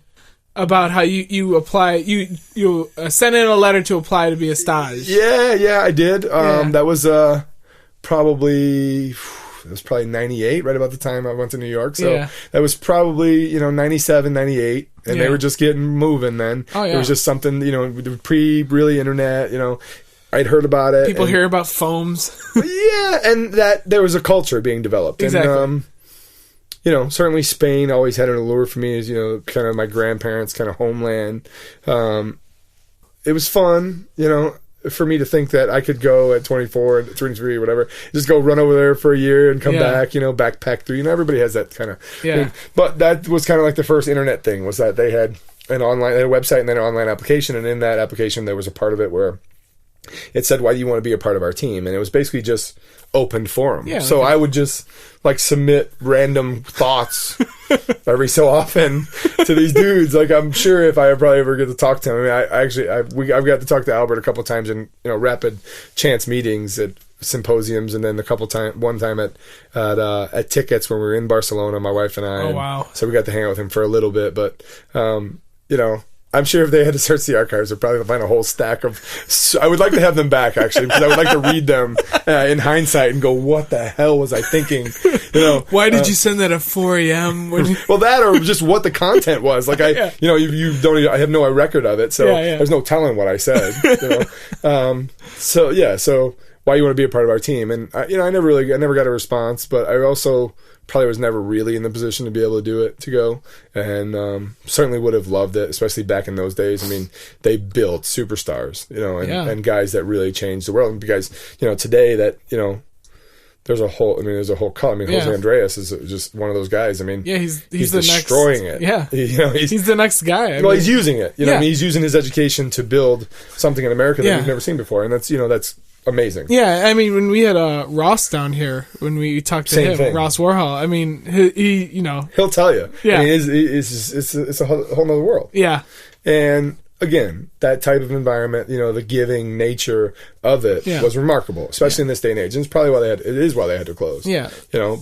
about how you apply, you sent in a letter to apply to be a stage. Yeah, I did. That was probably... It was probably 98, right about the time I went to New York. So that was probably, 97, 98. And they were just getting moving then. Oh, yeah. It was just something, pre-really internet, I'd heard about it. People hear about foams. Yeah, and that there was a culture being developed. Exactly. And, certainly Spain always had an allure for me as, kind of my grandparents' kind of homeland. It was fun, for me to think that I could go at 24, 23, whatever, just go run over there for a year and come back, backpack through. Everybody has that kind of thing. But that was kind of like the first internet thing, was that they had a website and then an online application. And in that application, there was a part of it where it said, why do you want to be a part of our team? And it was basically just open forum. Yeah, so I would just submit random thoughts every so often to these dudes. Like, I'm sure if I probably ever get to talk to them, I've got to talk to Albert a couple times in rapid chance meetings at symposiums, and then one time at Tickets when we were in Barcelona, my wife and I. Oh, wow. So we got to hang out with him for a little bit, but I'm sure if they had to search the archives, they'd probably find a whole stack of... I would like to have them back, actually, because I would like to read them in hindsight and go, what the hell was I thinking? Why did you send that at 4 a.m.? Well, that or just what the content was. Like, you don't even... I have no record of it, so there's no telling what I said. So why you want to be a part of our team? And, I never got a response, but I also... probably was never really in the position to be able to go, and certainly would have loved it, especially back in those days. I mean, they built superstars, and guys that really changed the world. And because today that there's a whole cut. I mean, Jose Andreas is just one of those guys. I mean, he's destroying it. Yeah, he's the next guy. He's using it. I mean, he's using his education to build something in America that we've never seen before, and that's amazing. Yeah, I mean, when we had Ross down here, when we talked to him, Ross Warhol, I mean, he he'll tell you. Yeah, I mean, it's a whole nother world. Yeah, and again, that type of environment, the giving nature of it was remarkable, especially in this day and age. And it's probably why they had to close. Yeah,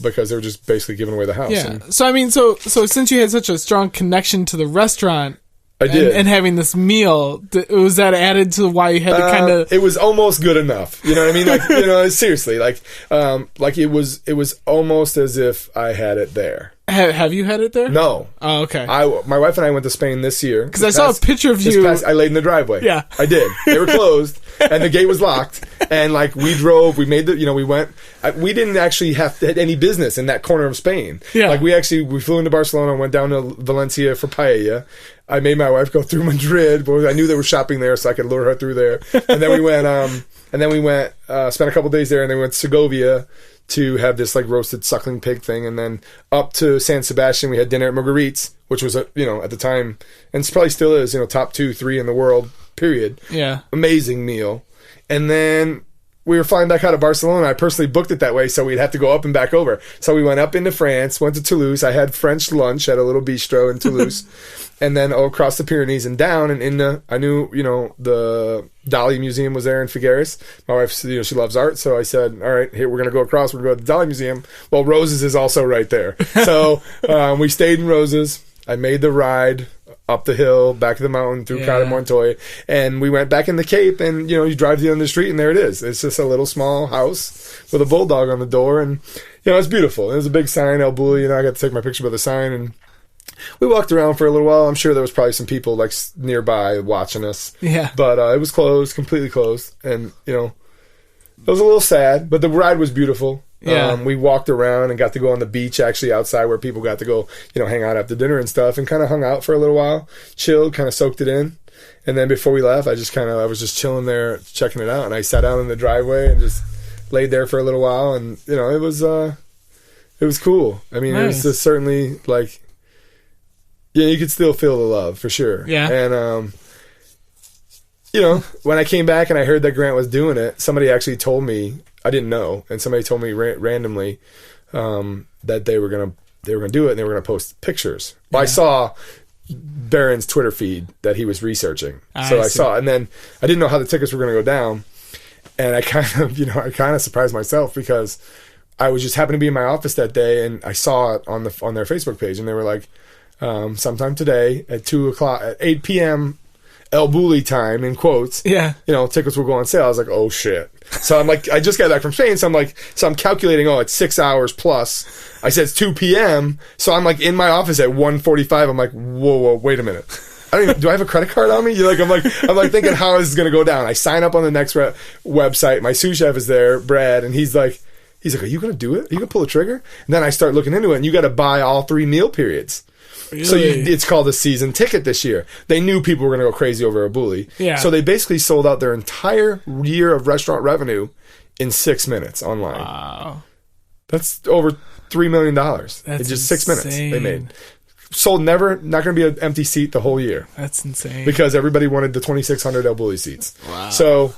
because they were just basically giving away the house. Yeah. So I mean, so since you had such a strong connection to the restaurant. I did. And having this meal, was that added to why you had to kind of... It was almost good enough. You know what I mean? Like, seriously. Like it was almost as if I had it there. Have you had it there? No. Oh, okay. My wife and I went to Spain this year. Because I saw a picture of you. I laid in the driveway. Yeah. I did. They were closed, and the gate was locked. And, we drove, we made we went... we didn't actually have any business in that corner of Spain. Yeah. We flew into Barcelona and went down to Valencia for paella. I made my wife go through Madrid, but I knew they were shopping there, so I could lure her through there. And then we went, spent a couple days there, and then we went to Segovia to have this roasted suckling pig thing, and then up to San Sebastian we had dinner at Marguerite's, which was at the time, and it probably still is, top 2, 3 in the world, period. Yeah. Amazing meal. And then we were flying back out of Barcelona. I personally booked it that way, so we'd have to go up and back over. So we went up into France, went to Toulouse. I had French lunch at a little bistro in Toulouse. And then across the Pyrenees and down, and I knew, the Dali Museum was there in Figueres. My wife, she loves art, so I said, all right, here, we're going to go across. We're going to go to the Dali Museum. Well, Roses is also right there. So we stayed in Roses. I made the ride up the hill, back to the mountain, through Cara Montoya, and we went back in the Cape, and, you drive to the end of the street, and there it is. It's just a little small house with a bulldog on the door, and, it's beautiful. There's a big sign, elBulli, I got to take my picture by the sign, and we walked around for a little while. I'm sure there was probably some people nearby watching us. Yeah. But it was closed, completely closed. And, It was a little sad, but the ride was beautiful. Yeah. We walked around and got to go on the beach, actually outside where people got to go, hang out after dinner and stuff, and kind of hung out for a little while, chilled, kind of soaked it in. And then before we left, I was just chilling there, checking it out, and I sat out in the driveway and just laid there for a little while, and it was cool. I mean, It was just certainly like, you could still feel the love for sure. Yeah. And when I came back and I heard that Grant was doing it, somebody actually told me, I didn't know, and somebody told me randomly that they were gonna do it and they were gonna post pictures. Well, I saw Barron's Twitter feed that he was researching, so I saw, and then I didn't know how the tickets were gonna go down, and I kind of surprised myself because I was just happened to be in my office that day and I saw it on their Facebook page, and they were like, sometime today at 2:00 at 8 p.m. elBulli time, in quotes. Yeah. Tickets will go on sale. I was like, oh shit. So I'm like, I just got back from Spain, so I'm calculating, it's 6 hours plus. I said it's 2 p.m. So I'm like in my office at 1:45. I'm like, whoa, wait a minute. Do I have a credit card on me? I'm like thinking, how is this going to go down? I sign up on the next website. My sous chef is there, Brad, and he's like, are you going to do it? Are you going to pull the trigger? And then I start looking into it, and you got to buy all 3 meal periods. Really? So it's called a season ticket this year. They knew people were going to go crazy over elBulli. Yeah. So they basically sold out their entire year of restaurant revenue in 6 minutes online. Wow. That's over $3 million. In just 6 minutes they made. Sold not going to be an empty seat the whole year. That's insane. Because everybody wanted the 2,600 elBulli seats. Wow. So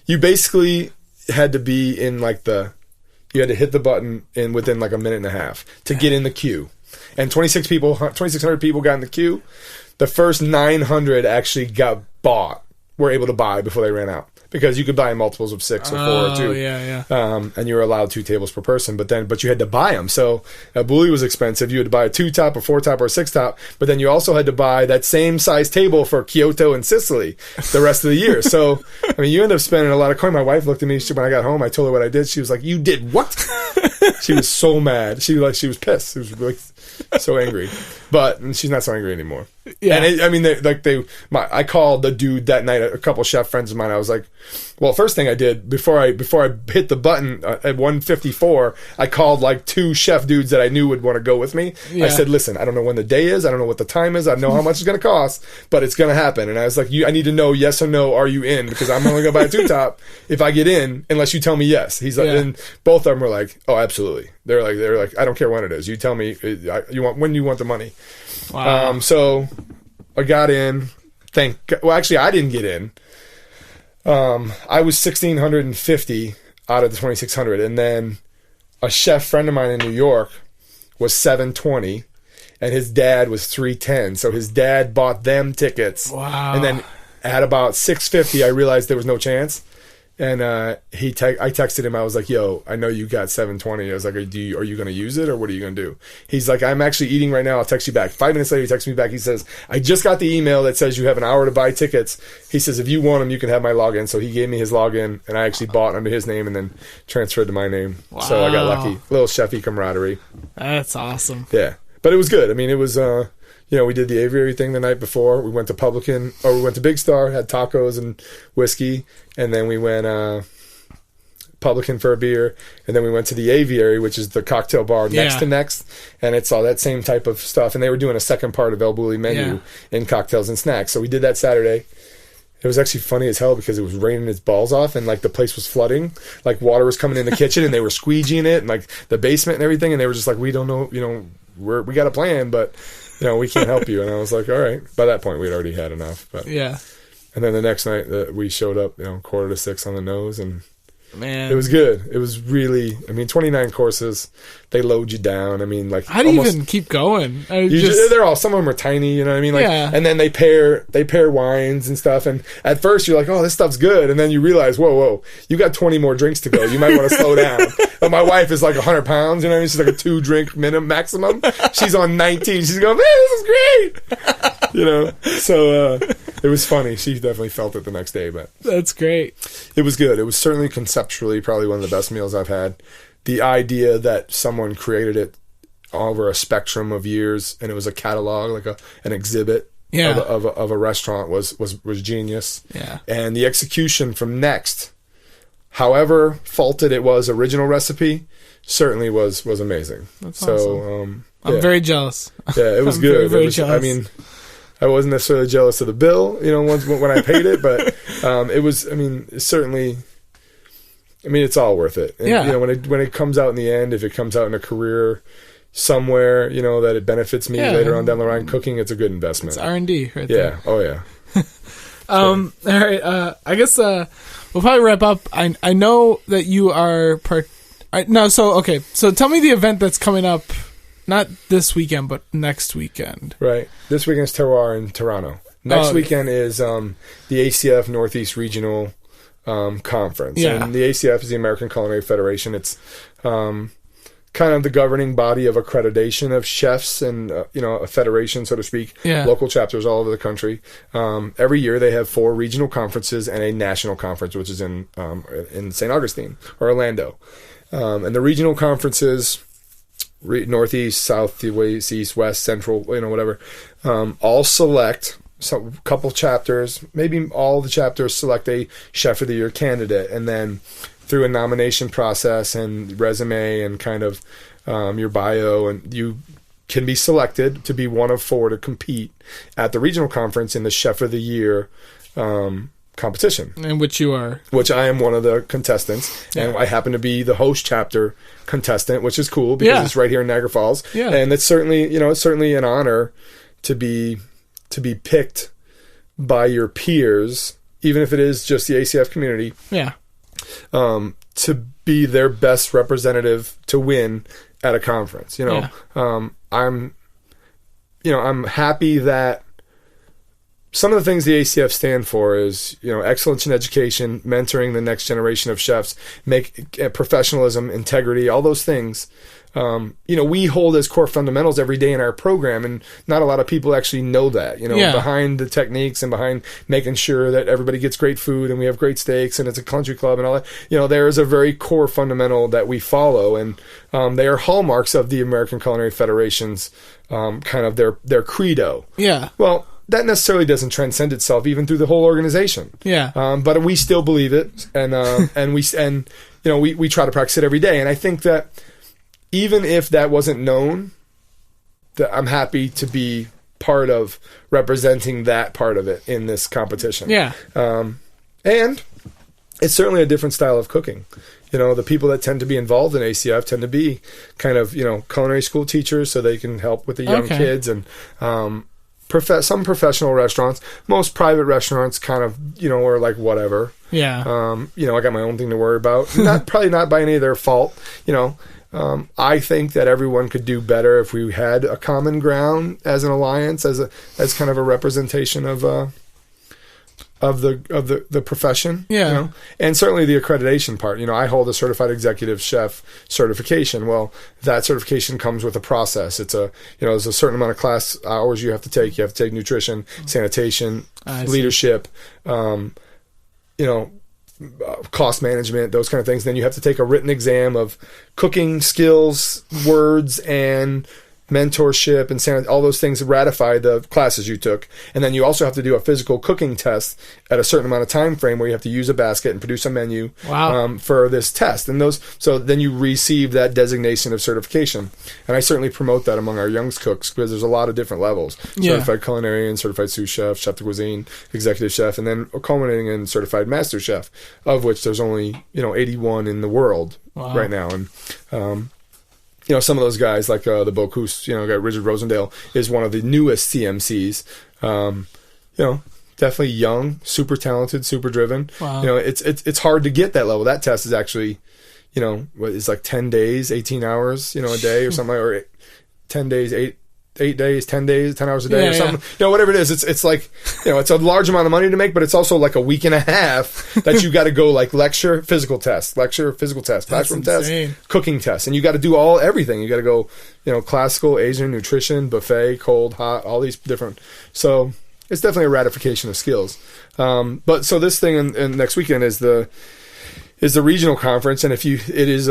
you basically had to be in you had to hit the button within like a minute and a half to get in the queue. And 2,600 people got in the queue. The first 900 actually were able to buy before they ran out. Because you could buy in multiples of 6 or 4 or 2. Yeah. And you were allowed 2 tables per person, but you had to buy them. So elBulli was expensive. You had to buy a 2-top, a 4-top, or a 6-top. But then you also had to buy that same size table for Kyoto and Sicily the rest of the year. So, you end up spending a lot of coin. My wife looked at me when I got home. I told her what I did. She was like, "You did what?" She was so mad. She was pissed. She was really so angry. But she's not so angry anymore. Yeah. And I called the dude that night, a couple chef friends of mine. I was like, well, first thing I did before I hit the button at 1:54, I called 2 chef dudes that I knew would want to go with me. Yeah. I said, listen, I don't know when the day is. I don't know what the time is. I don't know how much it's going to cost, but it's going to happen. And I was like, I need to know yes or no. Are you in? Because I'm only going to buy a 2-top if I get in, unless you tell me yes. He's like, and both of them were like, oh, absolutely. They're like, I don't care when it is. You tell me when you want the money. Wow. So I got in. Actually, I didn't get in. I was 1,650 out of the 2,600, and then a chef friend of mine in New York was 720, and his dad was 310. So his dad bought them tickets. Wow. And then at about 650, I realized there was no chance. And I texted him. I was like, "Yo, I know you got 720." I was like, "Are you going to use it, or what are you going to do?" He's like, "I'm actually eating right now. I'll text you back." 5 minutes later, he texts me back. He says, "I just got the email that says you have an hour to buy tickets." He says, "If you want them, you can have my login." So he gave me his login, and I actually bought under his name and then transferred to my name. Wow. So I got lucky. Little chefy camaraderie. That's awesome. Yeah, but it was good. It was. We did the aviary thing the night before. We went to Big Star, had tacos and whiskey, and then we went Publican for a beer, and then we went to the aviary, which is the cocktail bar next to next, and it's all that same type of stuff. And they were doing a second part of elBulli menu in cocktails and snacks. So we did that Saturday. It was actually funny as hell because it was raining its balls off, and the place was flooding. Water was coming in the kitchen, and they were squeegeeing it, and the basement and everything. And they were just like, "We don't know, we got a plan, but we can't help you." And I was like, all right. By that point, we'd already had enough. But yeah. And then the next night, we showed up, 5:45 on the nose, and man, it was good. It was really, 29 courses. They load you down. how do you even keep going? They're all, some of them are tiny, you know what I mean? And then they pair wines and stuff. And at first you're like, oh, this stuff's good. And then you realize, whoa, you got 20 more drinks to go. You might want to slow down. But my wife is 100 pounds, you know what I mean? She's a 2-drink maximum. She's on 19. She's going, man, this is great. So it was funny. She definitely felt it the next day, but that's great. It was good. It was certainly conceptually probably one of the best meals I've had. The idea that someone created it over a spectrum of years, and it was a catalog, an exhibit of a restaurant was genius. Yeah. And the execution from next however faulted it was, original recipe certainly was amazing. That's awesome. I'm very jealous. Yeah, it was good. Very jealous. I mean, I wasn't necessarily jealous of the bill, when I paid it, but it was. I mean, certainly. I mean, it's all worth it. And, when it comes out in the end, if it comes out in a career somewhere, that it benefits me later on down the line, cooking, it's a good investment. It's R&D right there. Yeah. Oh yeah. All right. I guess we'll probably wrap up. I know that you are So tell me the event that's coming up. Not this weekend, but next weekend. Right. This weekend is Terroir in Toronto. Next weekend is the ACF Northeast Regional Conference. Yeah. And the ACF is the American Culinary Federation. It's kind of the governing body of accreditation of chefs and, a federation, so to speak. Yeah. Local chapters all over the country. Every year they have 4 regional conferences and a national conference, which is in St. Augustine or Orlando. And the regional conferences, Northeast, South, East, West, Central, whatever, all select a couple chapters, maybe all the chapters select a Chef of the Year candidate, and then through a nomination process and resume and kind of your bio, and you can be selected to be one of 4 to compete at the regional conference in the Chef of the Year competition. In which you are. Which I am one of the contestants, and I happen to be the host chapter contestant, which is cool because it's right here in Niagara Falls. Yeah. And it's certainly, an honor to be picked by your peers, even if it is just the ACF community. Yeah. To be their best representative to win at a conference. I'm happy that some of the things the ACF stand for is, excellence in education, mentoring the next generation of chefs, professionalism, integrity, all those things. We hold as core fundamentals every day in our program, and not a lot of people actually know that, behind the techniques and behind making sure that everybody gets great food and we have great steaks and it's a country club and all that, there is a very core fundamental that we follow, and they are hallmarks of the American Culinary Federation's kind of their credo. Yeah. Well, that necessarily doesn't transcend itself even through the whole organization. Yeah. But we still believe it, and we try to practice it every day. And I think that even if that wasn't known, that I'm happy to be part of representing that part of it in this competition. Yeah. And it's certainly a different style of cooking. The people that tend to be involved in ACF tend to be kind of, culinary school teachers, so they can help with the young kids, and some professional restaurants. Most private restaurants kind of, are like whatever. Yeah. I got my own thing to worry about. Probably not by any of their fault. I think that everyone could do better if we had a common ground as an alliance, as kind of a representation of the profession. Yeah. And certainly the accreditation part. I hold a certified executive chef certification. Well, that certification comes with a process. It's there's a certain amount of class hours you have to take. You have to take nutrition, sanitation, leadership, cost management, those kind of things. Then you have to take a written exam of cooking skills, words, and mentorship, and all those things ratify the classes you took. And then you also have to do a physical cooking test at a certain amount of time frame where you have to use a basket and produce a menu for this test. And so then you receive that designation of certification. And I certainly promote that among our young cooks, because there's a lot of different levels. Certified culinarian, certified sous chef, chef de cuisine, executive chef, and then culminating in certified master chef, of which there's only 81 in the world right now. And some of those guys, like the Bocuse, guy Richard Rosendale, is one of the newest CMCs. Definitely young, super talented, super driven. Wow. It's hard to get that level. That test is actually, it's like 10 days, 18 hours, a day or something, or 10 days, 8 days, 10 days, 10 hours a day or something. Whatever it is, it's like, it's a large amount of money to make, but it's also like a week and a half that you got to go like lecture, physical test, classroom test, cooking test. And you got to do everything. You got to go, classical, Asian, nutrition, buffet, cold, hot, all these different. So it's definitely a ratification of skills. But so this thing in next weekend is the regional conference. And it is,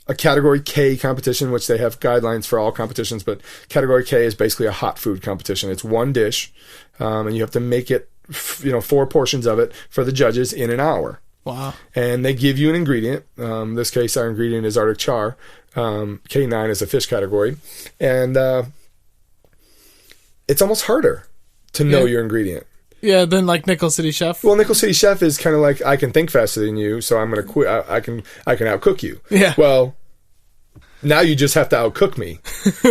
a Category K competition, which they have guidelines for all competitions, but Category K is basically a hot food competition. It's one dish, and you have to make it, 4 portions of it for the judges in an hour. Wow. And they give you an ingredient. In this case, our ingredient is Arctic char. K9 is a fish category. And it's almost harder to know your ingredient. Yeah, then like Nickel City Chef. Well, Nickel City Chef is kind of like, I can think faster than you, so I'm going to quit. I can outcook you. Yeah. Well, now you just have to outcook me.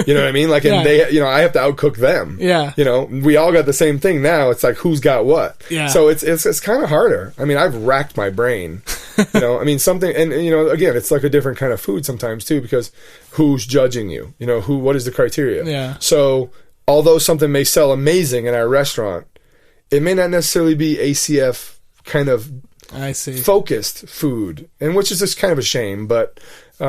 You know what I mean? Like, and they, I have to outcook them. Yeah. We all got the same thing now. It's like, who's got what? Yeah. So it's kind of harder. I mean, I've racked my brain. I mean, something, and again, it's like a different kind of food sometimes too, because who's judging you? What is the criteria? Yeah. So, although something may sell amazing in our restaurant, it may not necessarily be ACF kind of focused food, and which is just kind of a shame, but if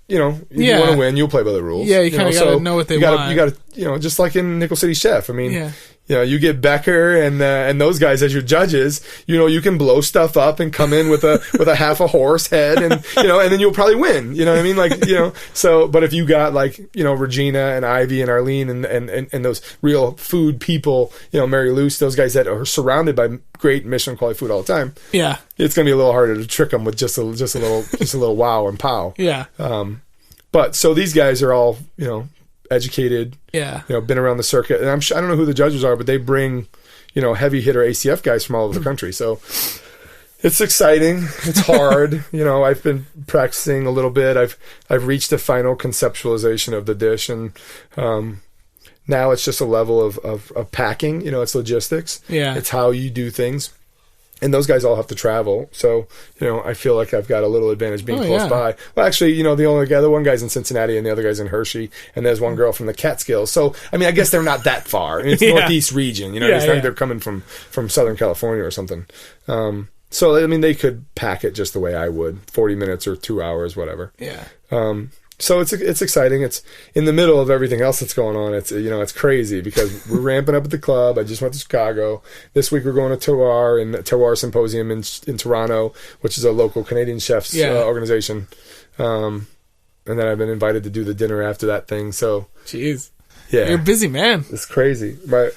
you want to win, you'll play by the rules. Yeah, you kind of got to know what they want. You got to, just like in Nickel City Chef. I mean, you get Becker and those guys as your judges. You can blow stuff up and come in with a half a horse head, and and then you'll probably win. You know what I mean? Like So, but if you got like Regina and Ivy and Arlene and those real food people, Mary Luce, those guys that are surrounded by great Michelin quality food all the time. Yeah, it's gonna be a little harder to trick them with just a little wow and pow. Yeah. But so these guys are all educated, been around the circuit, and I don't know who the judges are, but they bring heavy hitter ACF guys from all over the country. So it's exciting. It's hard. I've been practicing a little bit. I've reached a final conceptualization of the dish, and now it's just a level of packing. It's logistics. Yeah, it's how you do things. And those guys all have to travel, so I feel like I've got a little advantage being close by. Well, actually, the one guy's in Cincinnati and the other guy's in Hershey, and there's one girl from the Catskills. So, I mean, I guess they're not that far. It's Northeast region, it's not like they're coming from Southern California or something. So, I mean, they could pack it just the way I would, 40 minutes or 2 hours, whatever. Yeah. So it's exciting. It's in the middle of everything else that's going on. It's it's crazy because we're ramping up at the club. I just went to Chicago. This week we're going to Terroir and Terroir Symposium in Toronto, which is a local Canadian chefs organization. And then I've been invited to do the dinner after that thing. So, jeez, yeah, you're a busy man. It's crazy. I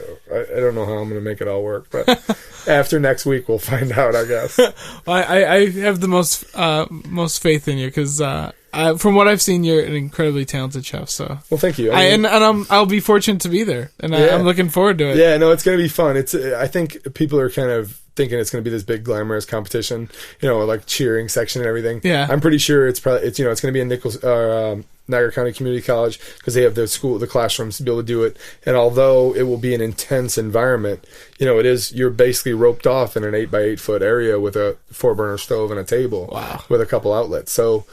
don't know how I'm going to make it all work, but after next week we'll find out, I guess. I have the most faith in you because. From what I've seen, you're an incredibly talented chef. So, well, thank you. I'll be fortunate to be there, and I'm looking forward to it. Yeah, no, it's going to be fun. I think people are kind of thinking it's going to be this big glamorous competition, like cheering section and everything. Yeah, I'm pretty sure it's going to be in Niagara County Community College because they have the classrooms to be able to do it. And although it will be an intense environment, you're basically roped off in an 8x8 foot area with a 4-burner stove and a table with a couple outlets. So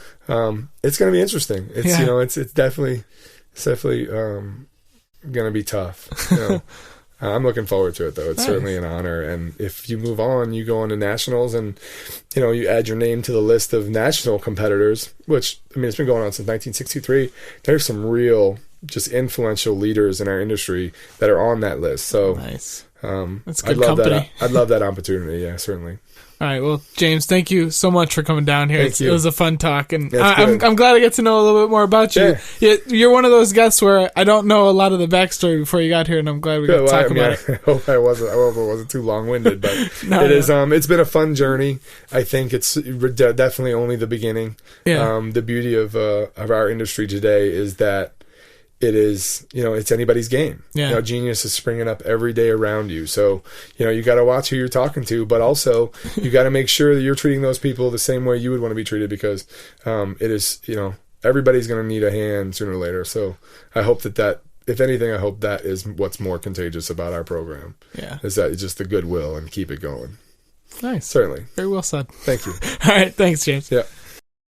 it's going to be interesting. It's it's definitely going to be tough. I'm looking forward to it, though. It's certainly an honor. And if you move on, you go on to nationals and, you add your name to the list of national competitors, which, I mean, it's been going on since 1963. There's some real, just influential leaders in our industry that are on that list. So nice. That's good company. I'd love that opportunity. Yeah, certainly. All right. Well, James, thank you so much for coming down here. Thank you. It was a fun talk, and I'm glad I get to know a little bit more about you. Yeah. You're one of those guests where I don't know a lot of the backstory before you got here, and I'm glad we got to talk about it. I hope it wasn't too long-winded, but is. It's been a fun journey. I think it's definitely only the beginning. Yeah. The beauty of our industry today is that it is, it's anybody's game. Yeah. Genius is springing up every day around you. So, you got to watch who you're talking to, but also you got to make sure that you're treating those people the same way you would want to be treated because it is, everybody's going to need a hand sooner or later. So I hope that if anything, I hope that is what's more contagious about our program. Yeah. Is that it's just the goodwill and keep it going. Nice. Certainly. Very well said. Thank you. All right. Thanks, James. Yeah.